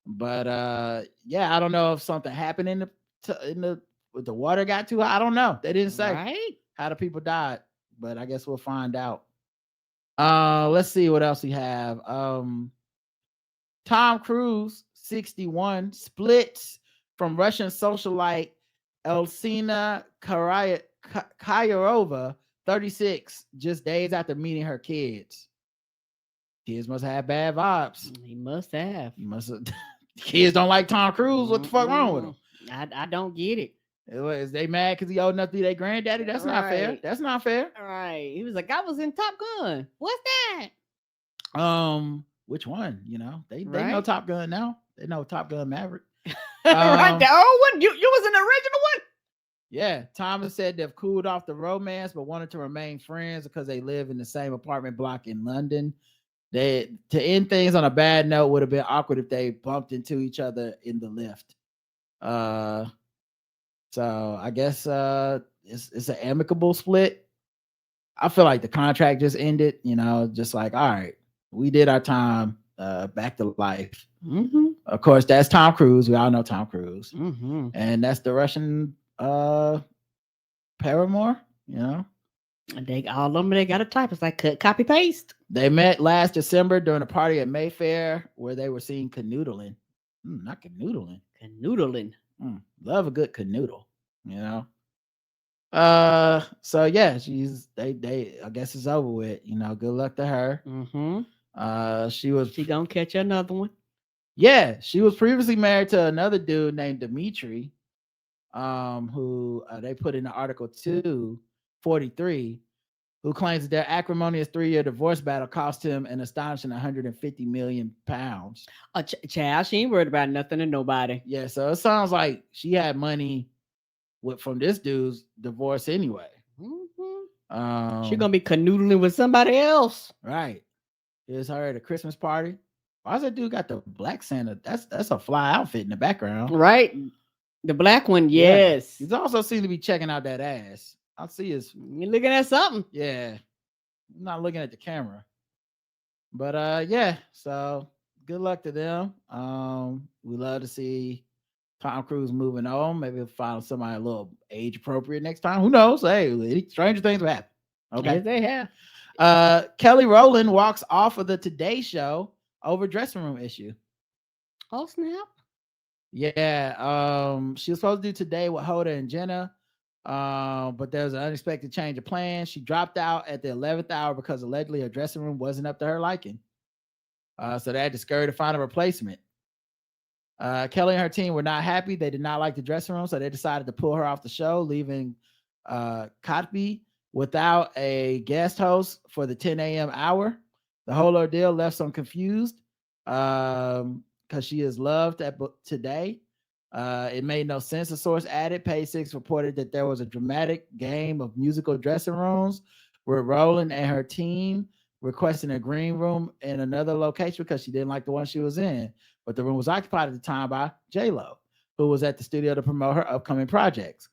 But I don't know if something happened with the water got too hot. I don't know. They didn't say how the people died, but I guess we'll find out. Let's see what else we have. Tom Cruise, 61, splits from Russian socialite Elsina Kayarova, 36, just days after meeting her kids. Kids must have bad vibes. He must have. Kids don't like Tom Cruise. What the fuck wrong with him? I don't get it. Is they mad because he old enough to be their granddaddy? That's not fair. That's not fair. All right. He was like, I was in Top Gun. What's that? Which one? They know Top Gun now. They know Top Gun Maverick. Right, the old one. You was in the original one. Yeah, Thomas said they've cooled off the romance, but wanted to remain friends because they live in the same apartment block in London. To end things on a bad note would have been awkward if they bumped into each other in the lift. So I guess it's an amicable split. I feel like the contract just ended. Just like, all right, we did our time. Back to life. Of course, that's Tom Cruise. We all know Tom Cruise, and that's the Russian paramour. They all of them. They got a type. It's like cut, copy, paste. They met last December during a party at Mayfair where they were seen canoodling. Not canoodling. Canoodling. Love a good canoodle. So yeah, they I guess it's over with. Good luck to her. She gonna catch another one. Yeah, she was previously married to another dude named Dimitri, who they put in the article 243, who claims that their acrimonious 3-year divorce battle cost him an astonishing 150 million pounds. Child, she ain't worried about nothing and nobody. Yeah, so it sounds like she had money from this dude's divorce anyway. She's gonna be canoodling with somebody else. Right. Here's her at a Christmas party. Why does that dude got the black Santa? That's a fly outfit in the background. Right. The black one, yes. Yeah. He's also seems to be checking out that ass. I see his. You're looking at something. Yeah. I'm not looking at the camera. But yeah, so good luck to them. We love to see Tom Cruise moving on. Maybe we'll find somebody a little age appropriate next time. Who knows? Hey, stranger things will happen. Okay. Yes, they have. Kelly Rowland walks off of the Today Show over dressing room issue. Oh, snap. Yeah. She was supposed to do Today with Hoda and Jenna. But there was an unexpected change of plans. She dropped out at the 11th hour because allegedly her dressing room wasn't up to her liking. So they had to scurry to find a replacement. Kelly and her team were not happy. They did not like the dressing room, so they decided to pull her off the show, leaving Cosby without a guest host for the 10 a.m. hour. The whole ordeal left some confused because she is loved at Today. It made no sense. A source added, Page 6 reported that there was a dramatic game of musical dressing rooms where Rowland and her team requesting a green room in another location because she didn't like the one she was in. But the room was occupied at the time by J-Lo, who was at the studio to promote her upcoming projects.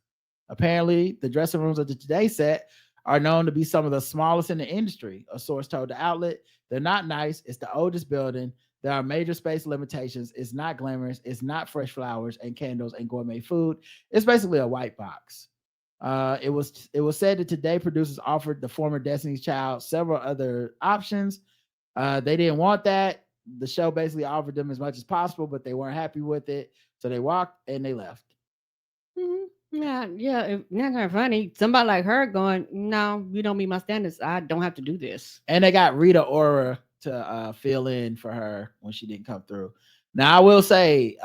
Apparently, the dressing rooms of the Today set are known to be some of the smallest in the industry. A source told the outlet, they're not nice. It's the oldest building. There are major space limitations. It's not glamorous. It's not fresh flowers and candles and gourmet food. It's basically a white box. It was said that Today producers offered the former Destiny's Child several other options. They didn't want that. The show basically offered them as much as possible, but they weren't happy with it. So they walked and they left. Yeah. Not kind of funny. Somebody like her going, no, you don't meet my standards. I don't have to do this. And they got Rita Ora to fill in for her when she didn't come through. Now I will say,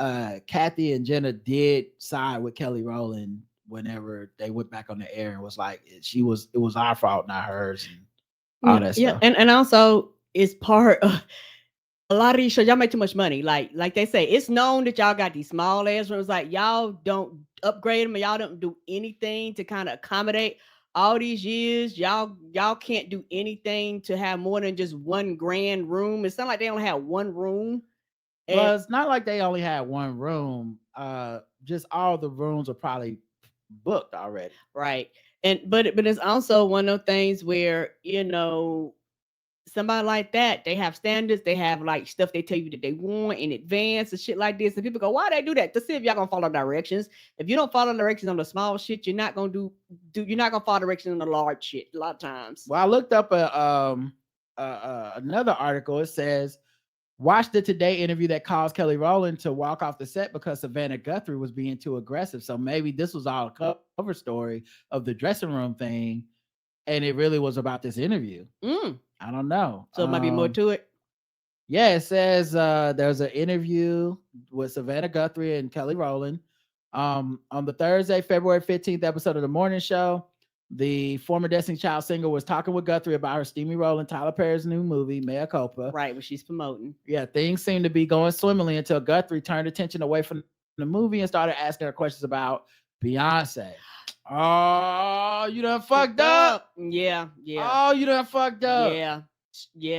Kathy and Jenna did side with Kelly Rowland whenever they went back on the air and was like, it was our fault, not hers, and all that stuff. And also it's part of a lot of these shows. Y'all make too much money. Like they say, it's known that y'all got these small ass rooms. Like y'all don't upgrade them, and y'all don't do anything to kind of accommodate all these years. Y'all can't do anything to have more than just one grand room. It's not like they only have one room. Well, it's not like they only had one room. Just all the rooms are probably booked already. Right. But it's also one of those things where, somebody like that, they have standards, they have like stuff they tell you that they want in advance and shit like this. And people go, why they do that? To see if y'all gonna follow directions. If you don't follow directions on the small shit, you're not gonna you're not gonna follow directions on the large shit a lot of times. Well, I looked up another article. It says, watch the Today interview that caused Kelly Rowland to walk off the set because Savannah Guthrie was being too aggressive. So maybe this was all a cover story of the dressing room thing, and it really was about this interview. I don't know. So it might be more to it. Yeah, it says there's an interview with Savannah Guthrie and Kelly Rowland. On the Thursday, February 15th episode of The Morning Show, the former Destiny Child singer was talking with Guthrie about her steamy role in Tyler Perry's new movie, Mea Culpa. Right, what she's promoting. Yeah, things seemed to be going swimmingly until Guthrie turned attention away from the movie and started asking her questions about Beyonce. Oh, you done fucked up. Yeah. Oh, you done fucked up. Yeah. She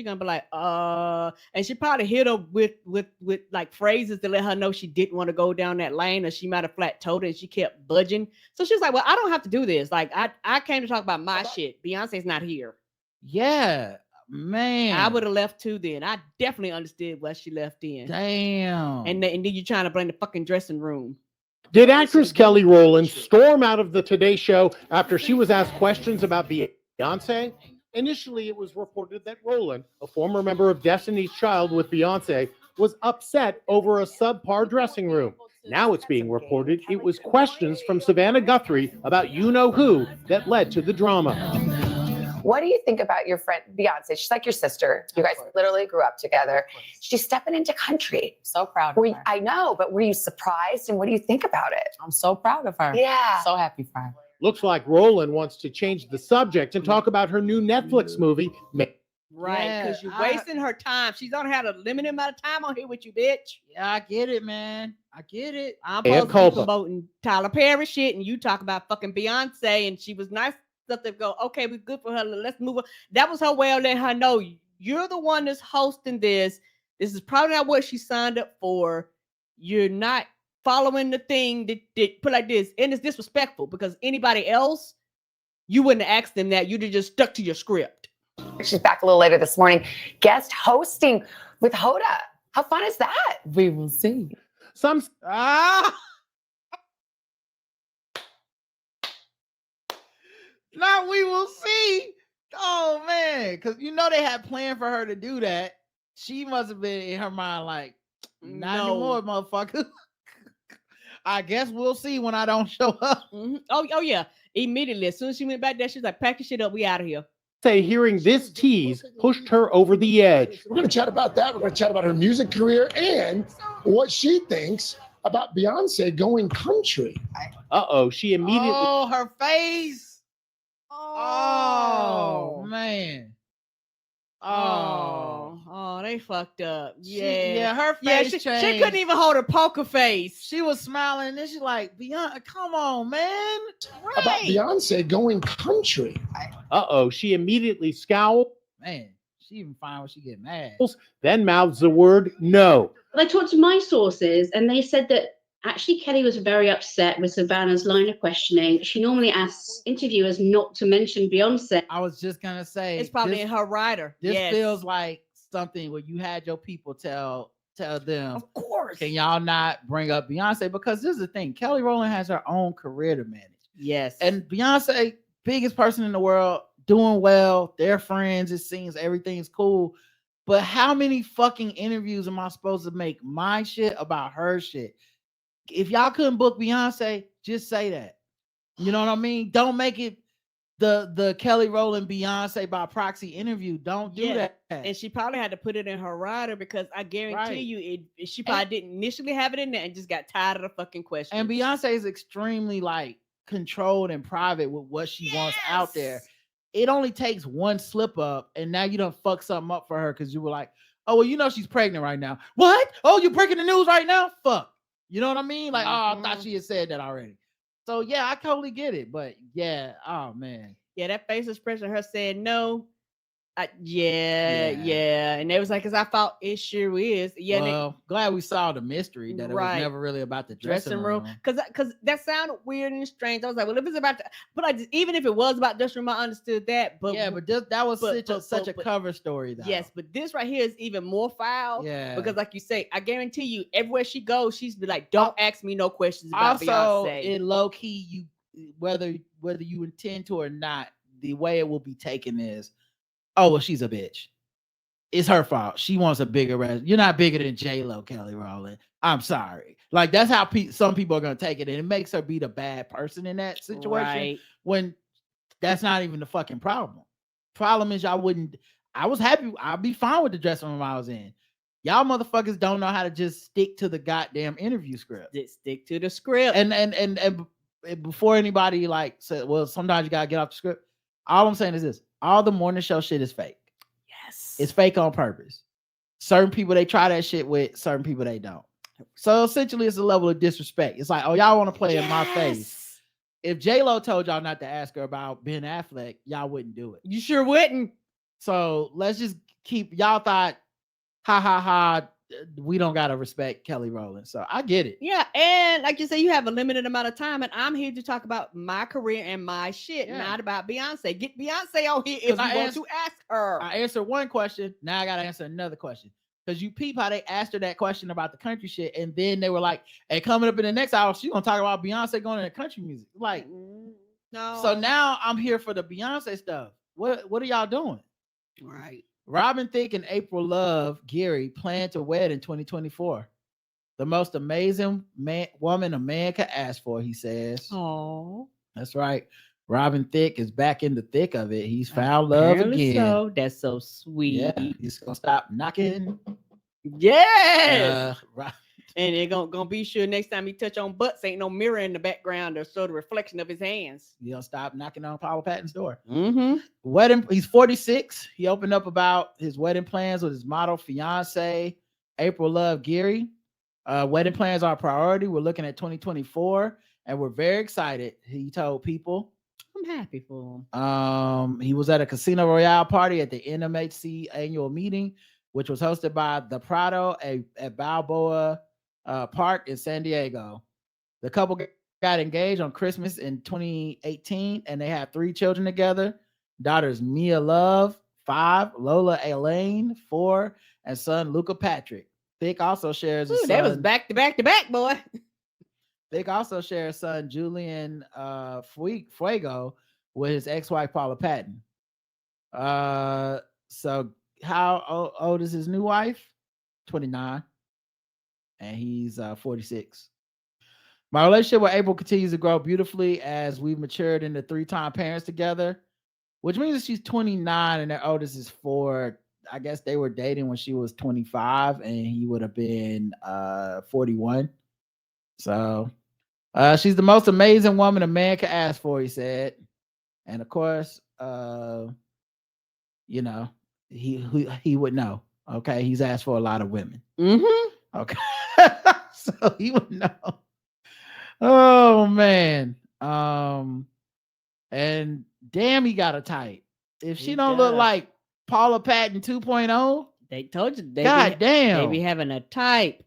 gonna be like, and she probably hit her with like phrases to let her know she didn't want to go down that lane, or she might have flat told her and she kept budging. So she's like, well, I don't have to do this. Like, I came to talk about my shit. Beyonce's not here. Yeah, man. I would have left too then. I definitely understood what she left in. Damn. And then you're trying to blame the fucking dressing room. Did actress Kelly Rowland storm out of the Today Show after she was asked questions about Beyonce? Initially, it was reported that Rowland, a former member of Destiny's Child with Beyonce, was upset over a subpar dressing room. Now it's being reported it was questions from Savannah Guthrie about you-know-who that led to the drama. What do you think about your friend Beyonce? She's like your sister. You guys literally grew up together. She's stepping into country. So proud of her. I know, but were you surprised? And what do you think about it? I'm so proud of her. Yeah. So happy for her. Looks like Rowland wants to change the subject and talk about her new Netflix movie. Right, because you're wasting her time. She's only had a limited amount of time on here with you, bitch. Yeah, I get it, man. I get it. I'm supposed to be promoting Tyler Perry shit, and you talk about fucking Beyonce, and she was nice enough to go, okay, we're good for her. Let's move on. That was her way of letting her know you're the one that's hosting this. This is probably not what she signed up for. You're not following the thing that put like this, and it's disrespectful because anybody else, you wouldn't have asked them that. You'd have just stuck to your script. She's back a little later this morning, guest hosting with Hoda. How fun is that? We will see. Now we will see. Oh man, because they had planned for her to do that. She must have been in her mind like, not anymore, motherfucker. I guess we'll see when I don't show up. Mm-hmm. Oh yeah. Immediately, as soon as she went back there, she's like, pack your shit up, we out of here. Say hearing this tease pushed her over the edge. We're going to chat about that. We're going to chat about her music career and what she thinks about Beyonce going country. Uh-oh, she immediately... Oh, her face. Oh man. Oh, they fucked up. Yeah, her face she changed. She couldn't even hold her poker face. She was smiling, and then she's like, Beyonce, come on, man. About Beyonce going country. She immediately scowls, Man, she even fine when she get mad. then mouths the word no. I talked to my sources and they said that actually Kelly was very upset with Savannah's line of questioning. She normally asks interviewers not to mention Beyonce. I was just gonna say It's probably in her rider. This Yes. feels like something where you had your people tell them, Of course. can y'all not bring up Beyonce? Because this is the thing, Kelly Rowland has her own career to manage. Yes. And Beyonce, biggest person in the world, doing well, they're friends, it seems everything's cool. But how many fucking interviews am I supposed to make my shit about her shit? If y'all couldn't book Beyonce, just say that. You know what I mean? Don't make it the Kelly Rowland Beyonce by proxy interview. Don't do that. And she probably had to put it in her rider because I guarantee you she probably didn't initially have it in there and just got tired of the fucking question. And Beyonce is extremely like controlled and private with what she wants out there. It only takes one slip up and now you done fuck something up for her because you were like, oh, well, you know she's pregnant right now. What? Oh, you're breaking the news right now? Fuck. You know what I mean? Like, oh, I thought she had said that already. So yeah, I totally get it. But yeah, oh man. Yeah, that face expression, her saying no. Yeah. And they was like, because I thought it sure is. Yeah. Well, glad we saw the mystery that it was never really about the dressing room. Because that sounded weird and strange. I was like, well, if it's about, even if it was about dressing room, I understood that. But yeah, but that was such a cover story, though. Yes, but this right here is even more foul. Yeah, because like you say, I guarantee you, everywhere she goes, she's be like, don't ask me no questions about also, Beyonce. In low key, you whether you intend to or not, the way it will be taken is, oh, well, she's a bitch. It's her fault. She wants a bigger rest. You're not bigger than J-Lo, Kelly Rowland. I'm sorry. Like, that's how some people are going to take it. And it makes her be the bad person in that situation when that's not even the fucking problem. Problem is, I was happy. I'd be fine with the dressing room I was in. Y'all motherfuckers don't know how to just stick to the goddamn interview script. Stick to the script. And before anybody like said, well, sometimes you got to get off the script. All I'm saying is this. All the morning show shit is fake. Yes. It's fake on purpose. Certain people they try that shit with, certain people they don't. So essentially it's a level of disrespect. It's like, oh, y'all want to play in my face. If J-Lo told y'all not to ask her about Ben Affleck, y'all wouldn't do it. You sure wouldn't. So let's just y'all thought, ha, we don't gotta respect Kelly Rowland. So I get it. Yeah, and like you say, you have a limited amount of time, and I'm here to talk about my career and my shit, not about Beyonce. Get Beyonce on here if you want to ask her. I answered one question. Now I gotta answer another question. Because you peep how they asked her that question about the country shit, and then they were like, hey, coming up in the next hour, she's gonna talk about Beyonce going into country music. Like, no. So now I'm here for the Beyonce stuff. What are y'all doing? Right. Robin Thicke and April Love Geary plan to wed in 2024. The most amazing woman a man could ask for, he says. Oh, that's right. Robin Thicke is back in the thick of it. He's found love again. So that's so sweet. Yeah, he's gonna stop knocking. Yeah. And they're gonna be sure next time he touch on butts, ain't no mirror in the background to show the reflection of his hands. He'll stop knocking on Paula Patton's door. Mm-hmm. He's 46. He opened up about his wedding plans with his model fiance, April Love Geary. Wedding plans are a priority. We're looking at 2024, and we're very excited. He told people. I'm happy for him. He was at a Casino Royale party at the NMHC annual meeting, which was hosted by the Prado at Balboa Park in San Diego. The couple got engaged on Christmas in 2018, and they had 3 children together. Daughters Mia Love, 5, Lola Elaine, 4, and son Luca Patrick. Thicke also shares a son. That was back to back to back, boy. Thicke also shares son Julian Fuego with his ex-wife Paula Patton. So how old is his new wife? 29. And he's 46. My relationship with April continues to grow beautifully as we've matured into 3-time parents together, which means that she's 29 and their oldest is 4. I guess they were dating when she was 25 and he would have been 41. So she's the most amazing woman a man could ask for, he said. And of course, you know, he would know. Okay, he's asked for a lot of women. Mm-hmm. Okay. So he would know. Oh man. And damn, he got a type. If she He don't look does. like Paula Patton 2.0, They told you. God damn. They be having a type.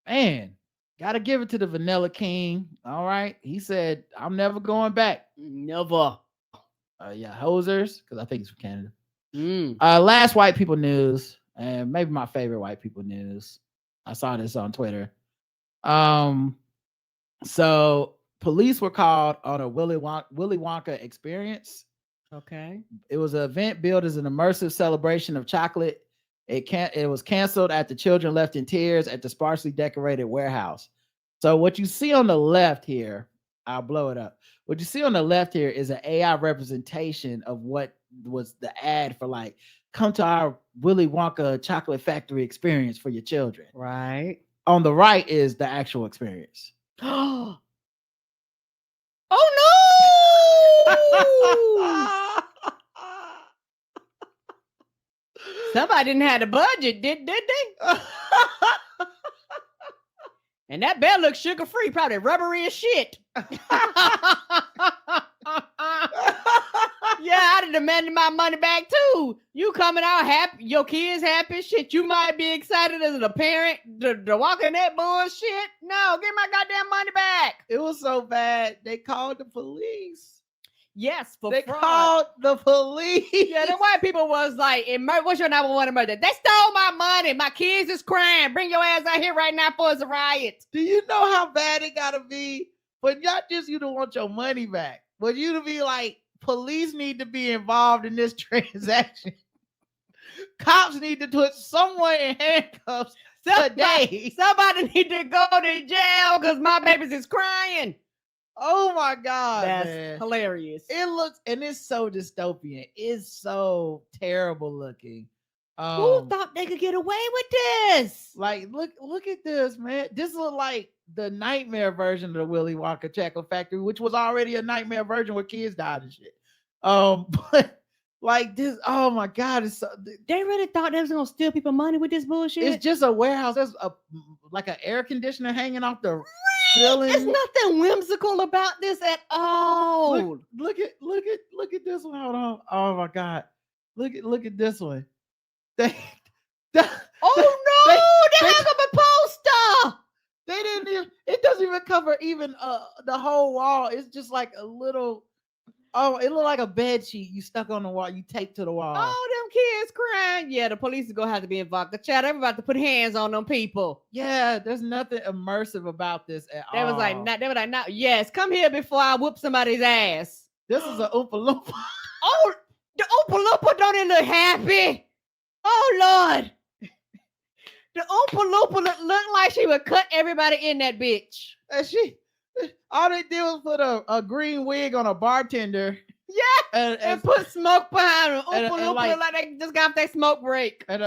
Man, gotta give it to the Vanilla King. All right. He said, I'm never going back. Never. Yeah, Hosers, because I think he's from Canada. Mm. Last white people news, and maybe my favorite white people news. I saw this on Twitter. So police were called on a Willy Wonka experience. Okay. It was an event billed as an immersive celebration of chocolate. It was canceled after children left in tears at the sparsely decorated warehouse. So what you see on the left here, I'll blow it up. What you see on the left here is an AI representation of what was the ad for, like, come to our Willy Wonka chocolate factory experience for your children. Right. On the right is the actual experience. Oh no! Somebody didn't have the budget, did they? And that bell looks sugar free, probably rubbery as shit. Yeah, I'd have demanded my money back too. You coming out happy, your kids happy, shit. You might be excited as a parent to walk in that bullshit. No, get my goddamn money back. It was so bad, they called the police. Yes, for They fraud. called the police. Yeah, the white people was like, what's your number one murder? They stole my money. My kids is crying. Bring your ass out here right now for it's a riot. Do you know how bad it gotta be? But not just you to want your money back, but you to be like, police need to be involved in this transaction. Cops need to put someone in handcuffs today. Somebody need to go to jail because my babies is crying. Oh my God, That's man. hilarious. It looks, and it's so dystopian. It's so terrible looking. Who thought they could get away with this? Like, look at this, man. This look like the nightmare version of the Willy Wonka chocolate factory, which was already a nightmare version where kids died and shit. But like this, oh my God, it's so, They really thought they was gonna steal people money with this bullshit. it's just a warehouse. There's like an air conditioner hanging off the ceiling. There's nothing whimsical about this at all. Look at this one. Hold on. Oh my God. Look at this one. Oh no, they hung up a poster. They didn't even, it doesn't even cover even the whole wall. It's just like a little, it looked like a bed sheet you stuck on the wall, you taped to the wall. Oh, them kids crying. Yeah, the police is gonna have to be involved. Chat, they're about to put hands on them people. Yeah, there's nothing immersive about this at They all. was like, they were like, no, yes, come here before I whoop somebody's ass. This is a Oompa Loompa. Oh, the Oompa Loompa don't it look happy? Oh Lord. The Oompa Loompa looked like she would cut everybody in that bitch. And all they did was put a green wig on a bartender. Yeah, and put smoke behind them. and Oompa Loompa look like they just got off their smoke break. And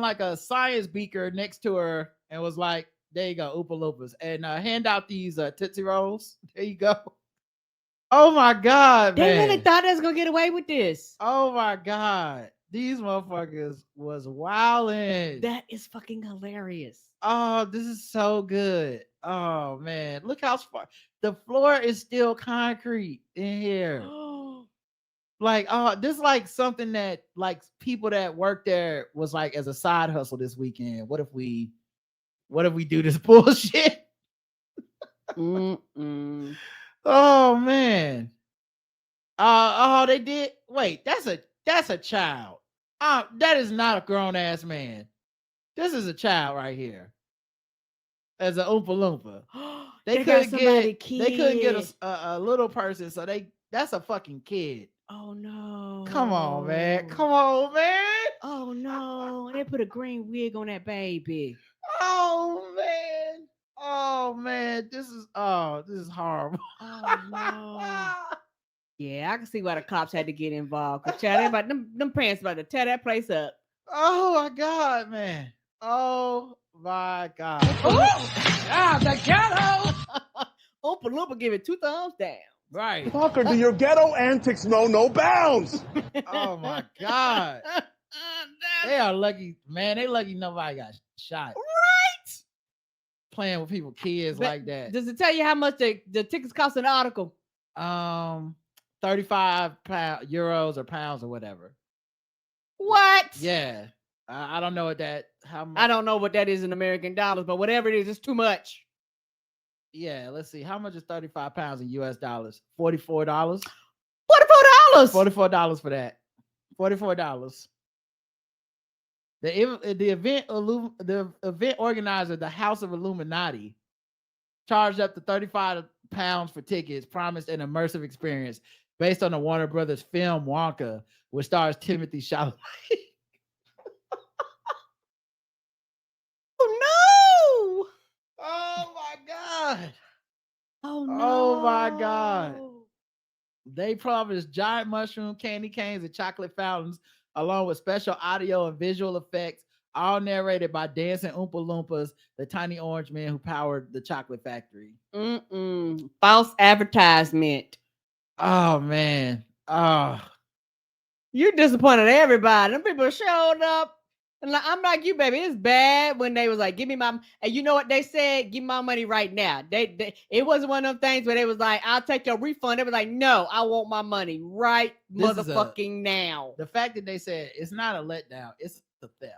like a science beaker next to her, and was like, there you go, Oompa Loompas. And hand out these Tootsie Rolls. There you go. Oh my God, They man. really thought they was gonna get away with this. Oh my God. These motherfuckers was wildin'. That is fucking hilarious. Oh, this is so good. Oh man, look how far the floor is still concrete in here. Like, this is like something that like people that work there was like as a side hustle this weekend. What if we do this bullshit? Oh man. They did. Wait, that's a child. That is not a grown ass man. This is a child right here. As an Oompa Loompa. They couldn't get a little person, so that's a fucking kid. Oh no. Come on, man. Come on, man. Oh no. They put a green wig on that baby. Oh man. Oh man. This is horrible. Oh no. Yeah, I can see why the cops had to get involved. Cause Chad, them parents about to tear that place up. Oh my God, man. Oh my God. The ghetto. Oompa Loompa give it 2 thumbs down. Right. Fucker, do your ghetto antics know no bounds? Oh my God. They are lucky, man. They lucky nobody got shot. Right. Playing with people, kids like that. Does it tell you how much the tickets cost an article? 35 euros or pounds or whatever. What? Yeah. I don't know what that, how much. I don't know what that is in American dollars, but whatever it is, it's too much. Yeah, let's see. How much is 35 pounds in US dollars? $44. $44. $44 for that. $44. The event organizer, the House of Illuminati, charged up to 35 pounds for tickets, promised an immersive experience based on the Warner Brothers film Wonka, which stars Timothy Chalamet. Oh no! Oh my God. Oh no! Oh my God. They promised giant mushroom candy canes and chocolate fountains, along with special audio and visual effects, all narrated by dancing Oompa Loompas, the tiny orange men who powered the chocolate factory. False advertisement. Oh man. Oh. You disappointed everybody. Them people showed up. And I'm like you, baby. It's bad when they was like, give me my, and you know what they said? Give me my money right now. It wasn't one of them things where they was like, I'll take your refund. They was like, no, I want my money right motherfucking now. The fact that they said it's not a letdown, it's the theft.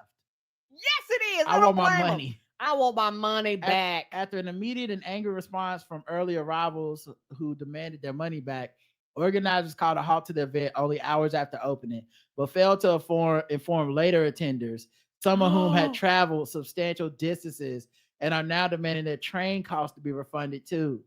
Yes, it is. I want my money. I want my money back. After an immediate and angry response from early arrivals who demanded their money back, organizers called a halt to the event only hours after opening, but failed to inform later attenders, some of whom had traveled substantial distances and are now demanding their train costs to be refunded too.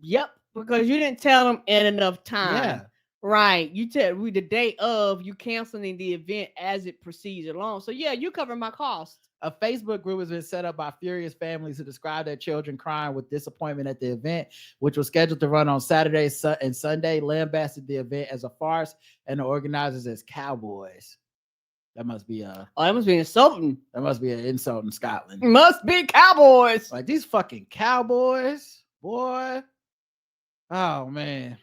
Yep, because you didn't tell them in enough time. Yeah. Right. You tell me the day of you canceling the event as it proceeds along. So yeah, you cover my costs. A Facebook group has been set up by furious families who describe their children crying with disappointment at the event, which was scheduled to run on Saturday and Sunday, lambasted the event as a farce and the organizers as cowboys. That must be that must be insulting. That must be an insult in Scotland. Must be cowboys. Like these fucking cowboys, boy. Oh man.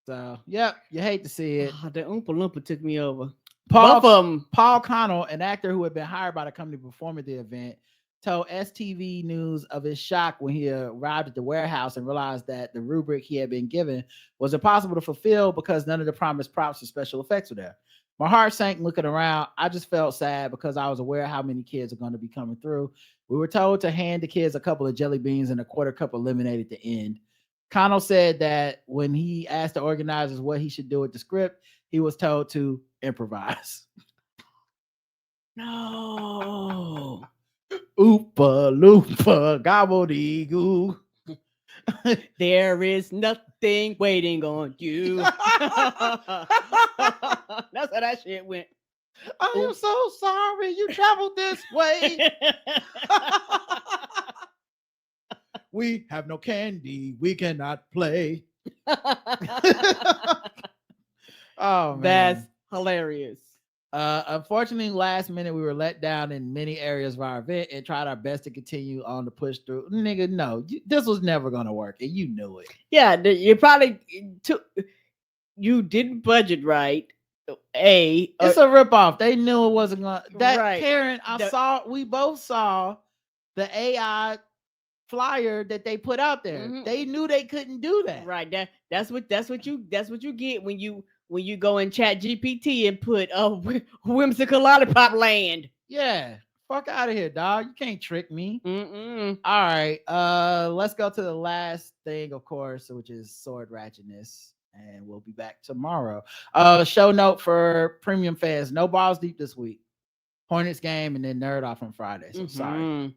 So yep, you hate to see it. The Oompa Loompa took me over. Paul Connell, an actor who had been hired by the company to perform at the event, told STV News of his shock when he arrived at the warehouse and realized that the rubric he had been given was impossible to fulfill because none of the promised props or special effects were there. My heart sank looking around. I just felt sad because I was aware how many kids are going to be coming through. We were told to hand the kids a couple of jelly beans and a quarter cup of lemonade at the end. Connell said that when he asked the organizers what he should do with the script, he was told to improvise. No. Oompa loompa gobbledygoo. There is nothing waiting on you. That's how that shit went. I am so sorry you traveled this way. We have no candy. We cannot play. Oh man, that's hilarious. Unfortunately, last minute we were let down in many areas of our event and tried our best to continue on the push through. Nigga, no, this was never gonna work, and you knew it. Yeah, you probably you didn't budget right. It's a ripoff. They knew it wasn't gonna. That right. Karen, we both saw the AI flyer that they put out there. Mm-hmm. They knew they couldn't do that. Right. That's what you get when you go in Chat GPT and put whimsical lollipop land. Yeah. Fuck out of here, dog. You can't trick me. Mm-mm. All right. Let's go to the last thing, of course, which is sword ratchetness. And we'll be back tomorrow. Show note for premium fans. No balls deep this week. Hornets game and then Nerd Off on Friday. So sorry.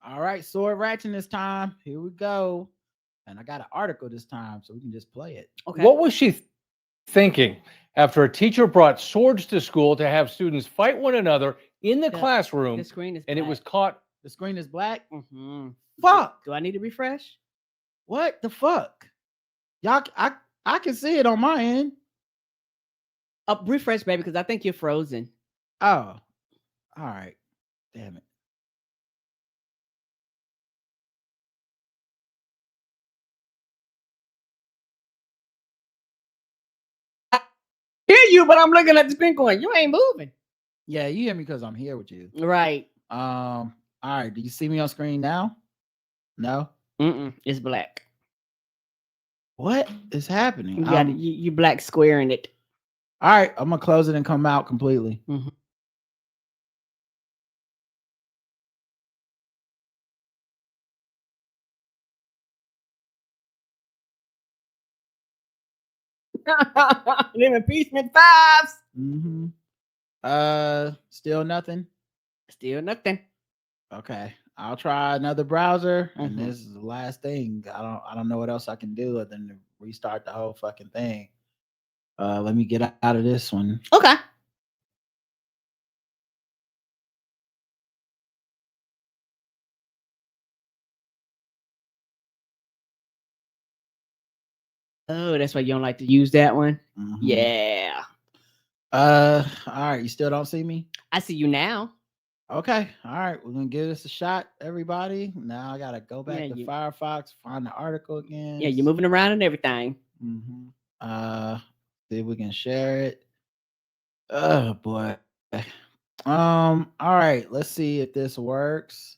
All right, sword ratchetness time. Here we go. And I got an article this time, so we can just play it. Okay. What was she thinking after a teacher brought swords to school to have students fight one another in the classroom? The screen is and black. It was caught. The screen is black. Mm-hmm. Fuck. Do I need to refresh? What the fuck? Y'all, I can see it on my end. Refresh, baby, because I think you're frozen. Oh, all right. Damn it. you, but I'm looking at the screen going, you ain't moving. Yeah, you hear me because I'm here with you. Right. All right. Do you see me on screen now? No. It's black. What is happening? You got you black squaring it. All right, I'm gonna close it and come out completely. Them appeasement fives. Still nothing. Still nothing. Okay, I'll try another browser, and this is the last thing. I don't know what else I can do other than to restart the whole fucking thing. Let me get out of this one. Okay. Oh, that's why you don't like to use that one. Yeah. All right. You still don't see me? I see you now. Okay. All right. We're gonna give this a shot, everybody. Now I gotta go back Yeah, to Firefox, find the article again. Yeah, you're moving around and everything. See if we can share it. Oh boy. All right. Let's see if this works.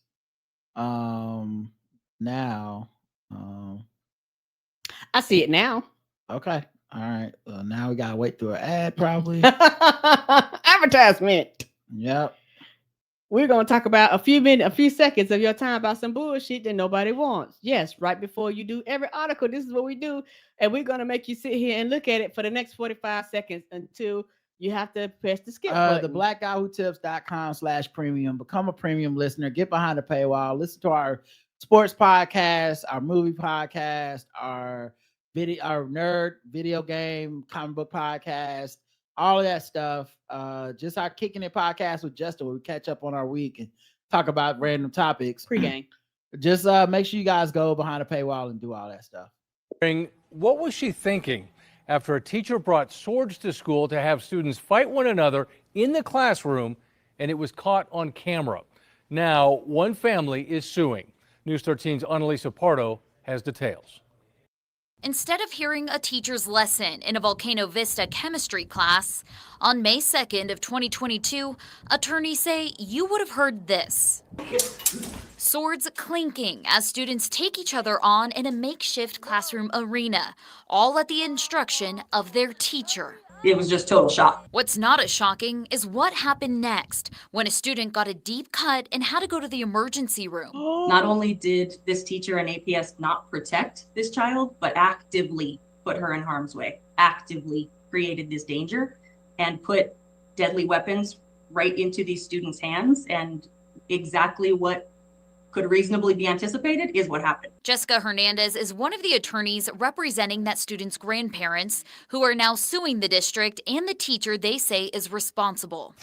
Now. I see it now. Okay. All right. Well, now we gotta wait through an ad, probably. Advertisement. Yep. We're gonna talk about a few seconds of your time about some bullshit that nobody wants. Yes, right before you do every article, this is what we do, and we're gonna make you sit here and look at it for the next 45 seconds until you have to press the skip button. The blackguywhotips.com/premium. Become a premium listener. Get behind the paywall. Listen to our sports podcast, our movie podcast, our nerd video game comic book podcast, all of that stuff. Just our Kicking It podcast with Justin, where we catch up on our week and talk about random topics. Pre-game. Just make sure you guys go behind the paywall and do all that stuff. What was she thinking after a teacher brought swords to school to have students fight one another in the classroom, and it was caught on camera? Now, one family is suing. News 13's Annalisa Pardo has details. Instead of hearing a teacher's lesson in a Volcano Vista chemistry class, on May 2nd of 2022, attorneys say you would have heard this. Swords clinking as students take each other on in a makeshift classroom arena, all at the instruction of their teacher. It was just total shock. What's not as shocking is what happened next when a student got a deep cut and had to go to the emergency room. Not only did this teacher and APS not protect this child, but actively put her in harm's way, actively created this danger and put deadly weapons right into these students' hands. And exactly what could reasonably be anticipated is what happened. Jessica Hernandez is one of the attorneys representing that student's grandparents, who are now suing the district and the teacher they say is responsible.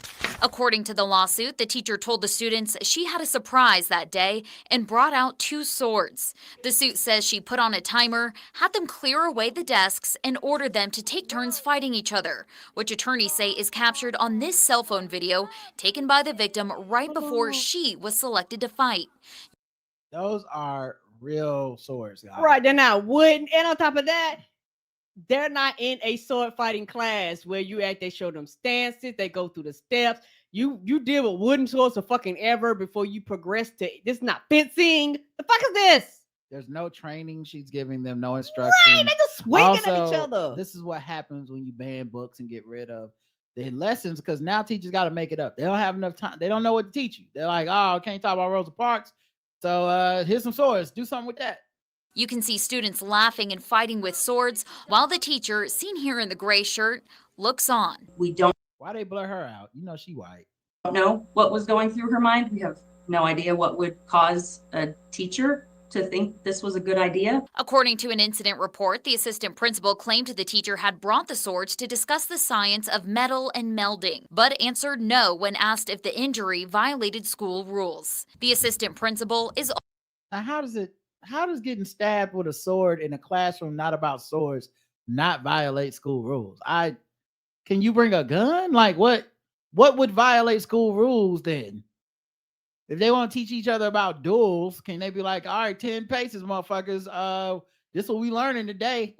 According to the lawsuit, the teacher told the students she had a surprise that day and brought out 2 swords. The suit says she put on a timer, had them clear away the desks, and ordered them to take turns fighting each other, which attorneys say is captured on this cell phone video taken by the victim right before she was selected to fight. Those are real swords, guys. Right, they're not wooden. And on top of that, they're not in a sword fighting class where they show them stances, they go through the steps. You deal with wooden swords for fucking ever before you progress to this. Is not fencing. The fuck is this? There's no training. She's giving them no instruction. Right, they just swinging Also, at each other. This is what happens when you ban books and get rid of the lessons, because now teachers got to make it up. They don't have enough time. They don't know what to teach you. They're like, oh, can't talk about Rosa Parks. So here's some swords. Do something with that. You can see students laughing and fighting with swords while the teacher, seen here in the gray shirt, looks on. We don't Why they blur her out? You know she white. know what was going through her mind. We have no idea what would cause a teacher to think this was a good idea. According to an incident report, the assistant principal claimed the teacher had brought the swords to discuss the science of metal and melding, but answered no when asked if the injury violated school rules. The assistant principal is... Now, how does getting stabbed with a sword in a classroom not about swords not violate school rules? Can you bring a gun? Like what would violate school rules then? If they want to teach each other about duels, can they be like, all right, 10 paces, motherfuckers. This is what we learning today.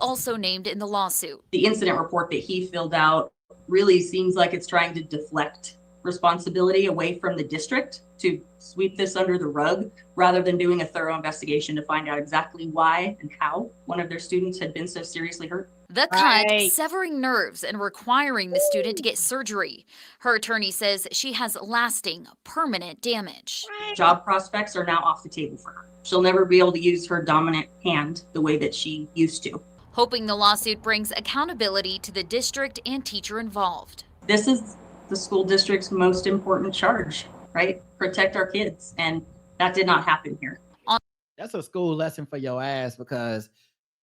also named in the lawsuit. The incident report that he filled out really seems like it's trying to deflect responsibility away from the district to sweep this under the rug rather than doing a thorough investigation to find out exactly why and how one of their students had been so seriously hurt. The cut severing nerves and requiring the student to get surgery. Her attorney says she has lasting, permanent damage. Job prospects are now off the table for her. She'll never be able to use her dominant hand the way that she used to. Hoping the lawsuit brings accountability to the district and teacher involved. This is the school district's most important charge, right? Protect our kids. And that did not happen here. That's a school lesson for your ass, because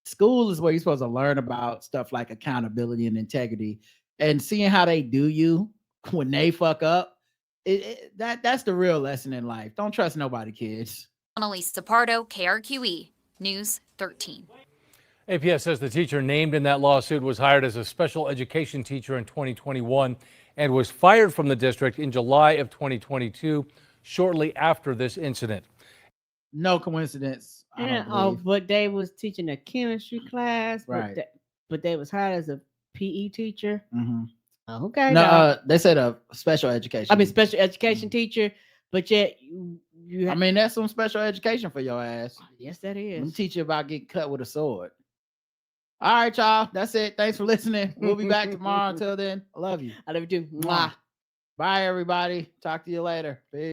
school is where you're supposed to learn about stuff like accountability and integrity, and seeing how they do you when they fuck up. That's the real lesson in life. Don't trust nobody, kids. Annalise Sapardo, KRQE, News 13. APS says the teacher named in that lawsuit was hired as a special education teacher in 2021 and was fired from the district in July of 2022, shortly after this incident. No coincidence. But they was teaching a chemistry class, Right. but they was hired as a PE teacher. Mm-hmm. Okay. No, they said a special education. I mean, special education teacher, but yet you I mean, that's some special education for your ass. Yes, that Let me is. teach you about getting cut with a sword. All right, y'all. That's it. Thanks for listening. We'll be back tomorrow. Until then, I love you. I love you too. Mwah. Bye, everybody. Talk to you later. Peace.